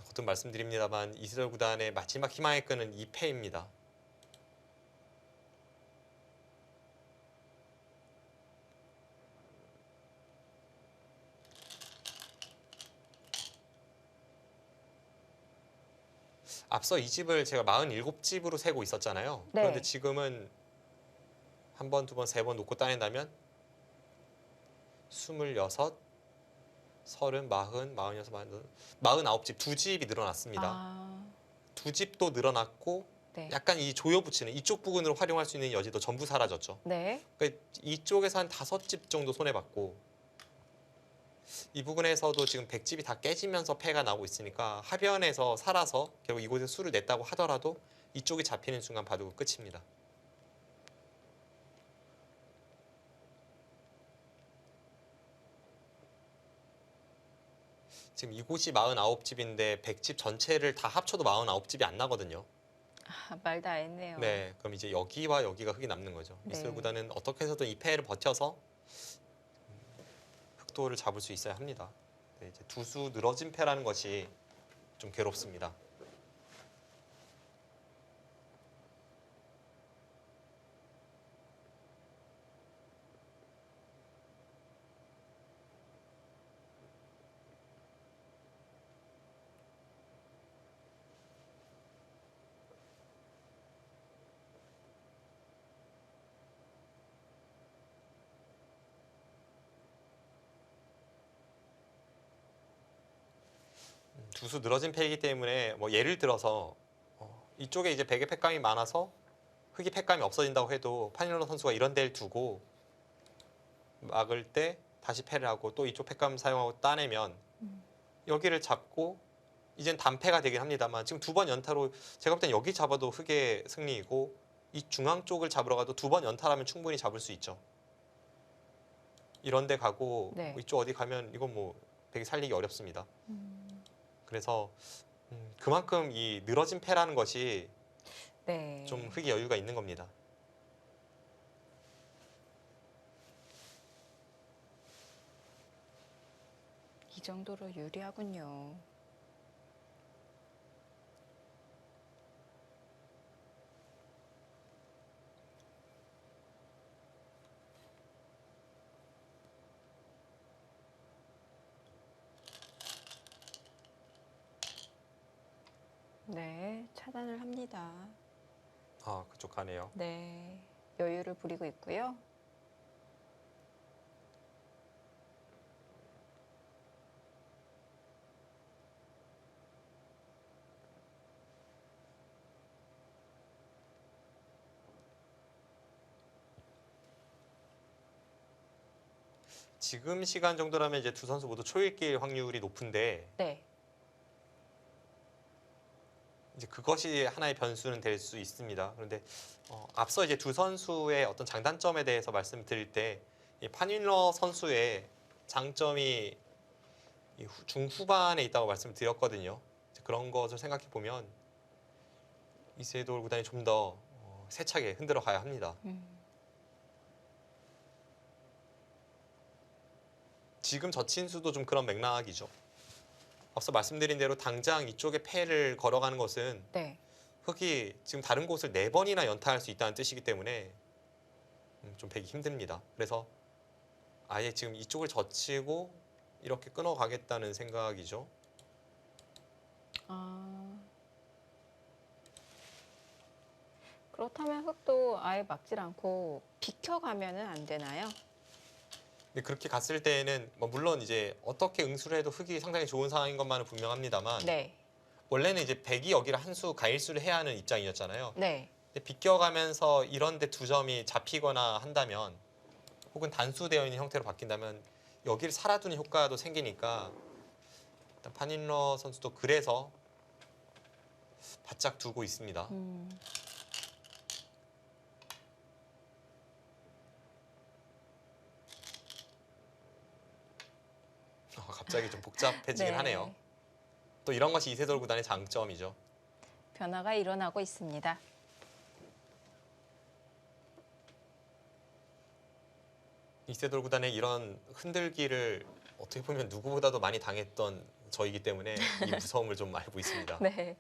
거듭 말씀드립니다만 이세돌 구단의 마지막 희망의 끈은 2패입니다. 앞서 이 집을 제가 47집으로 세고 있었잖아요. 네. 그런데 지금은 한 번, 두 번, 세 번 놓고 따낸다면 26, 30, 40, 46, 49집 두 집이 늘어났습니다. 아, 두 집도 늘어났고 네. 약간 이 조여 붙이는 이쪽 부분으로 활용할 수 있는 여지도 전부 사라졌죠. 네. 그러니까 이쪽에서 한 5집 정도 손해봤고 이 부분에서도 지금 100집이 다 깨지면서 패가 나고 있으니까 하변에서 살아서 결국 이곳에 수를 냈다고 하더라도 이쪽이 잡히는 순간 바둑은 끝입니다. 지금 이곳이 49집인데 100집 전체를 다 합쳐도 49집이 안 나거든요. 아, 말 다 했네요. 네, 그럼 이제 여기와 여기가 흙이 남는 거죠. 네. 이슬 구단은 어떻게 해서든 이 패를 버텨서 흑도를 잡을 수 있어야 합니다. 네, 이제 두 수 늘어진 패라는 것이 좀 괴롭습니다. 두수 늘어진 패이기 때문에 뭐 예를 들어서 이쪽에 이제 백의 팩감이 많아서 흑이 팩감이 없어진다고 해도 파닐로 선수가 이런 데를 두고 막을 때 다시 패를 하고 또 이쪽 팩감 사용하고 따내면 여기를 잡고 이젠 단패가 되긴 합니다만 지금 두 번 연타로 제가 볼 땐 여기 잡아도 흑의 승리이고 이 중앙 쪽을 잡으러 가도 두 번 연타라면 충분히 잡을 수 있죠. 이런 데 가고 네. 뭐 이쪽 어디 가면 이건 뭐 백이 살리기 어렵습니다. 그래서 그만큼 이 늘어진 패라는 것이 네. 좀 흑이 여유가 있는 겁니다. 이 정도로 유리하군요. 네, 차단을 합니다. 아, 그쪽 가네요. 네, 여유를 부리고 있고요. 지금 시간 정도라면 이제 두 선수 모두 초읽기일 확률이 높은데 네, 이제 그것이 하나의 변수는 될 수 있습니다. 그런데 앞서 이제 두 선수의 어떤 장단점에 대해서 말씀드릴 때 이 파닐러 선수의 장점이 이 중후반에 있다고 말씀드렸거든요. 그런 것을 생각해 보면 이세돌 구단이 좀 더 세차게 흔들어 가야 합니다. 지금 저친수도 좀 그런 맥락이죠. 앞서 말씀드린 대로 당장 이쪽에 패를 걸어가는 것은 네, 흑이 지금 다른 곳을 4번이나 연타할 수 있다는 뜻이기 때문에 좀 배기 힘듭니다. 그래서 아예 지금 이쪽을 젖히고 이렇게 끊어가겠다는 생각이죠. 그렇다면 흑도 아예 막질 않고 비켜가면은 안 되나요? 근데 그렇게 갔을 때에는 뭐 물론 이제 어떻게 응수를 해도 흑이 상당히 좋은 상황인 것만은 분명합니다만 네, 원래는 이제 백이 여기를 한 수 가일수를 해야 하는 입장이었잖아요. 네, 근데 비껴가면서 이런 데 두 점이 잡히거나 한다면 혹은 단수되어 있는 형태로 바뀐다면 여기를 살아두는 효과도 생기니까 일단 파닐러 선수도 그래서 바짝 두고 있습니다. 갑자기 좀 복잡해지긴 네. 하네요. 또 이런 것이 이세돌 구단의 장점이죠. 변화가 일어나고 있습니다. 이세돌 구단의 이런 흔들기를 어떻게 보면 누구보다도 많이 당했던 저이기 때문에 이 무서움을 좀 알고 있습니다. 네.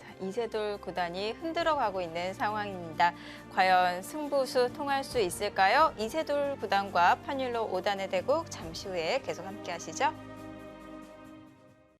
자, 이세돌 구단이 흔들어가고 있는 상황입니다. 과연 승부수 통할 수 있을까요? 이세돌 구단과 파닐로 5단의 대국 잠시 후에 계속 함께 하시죠.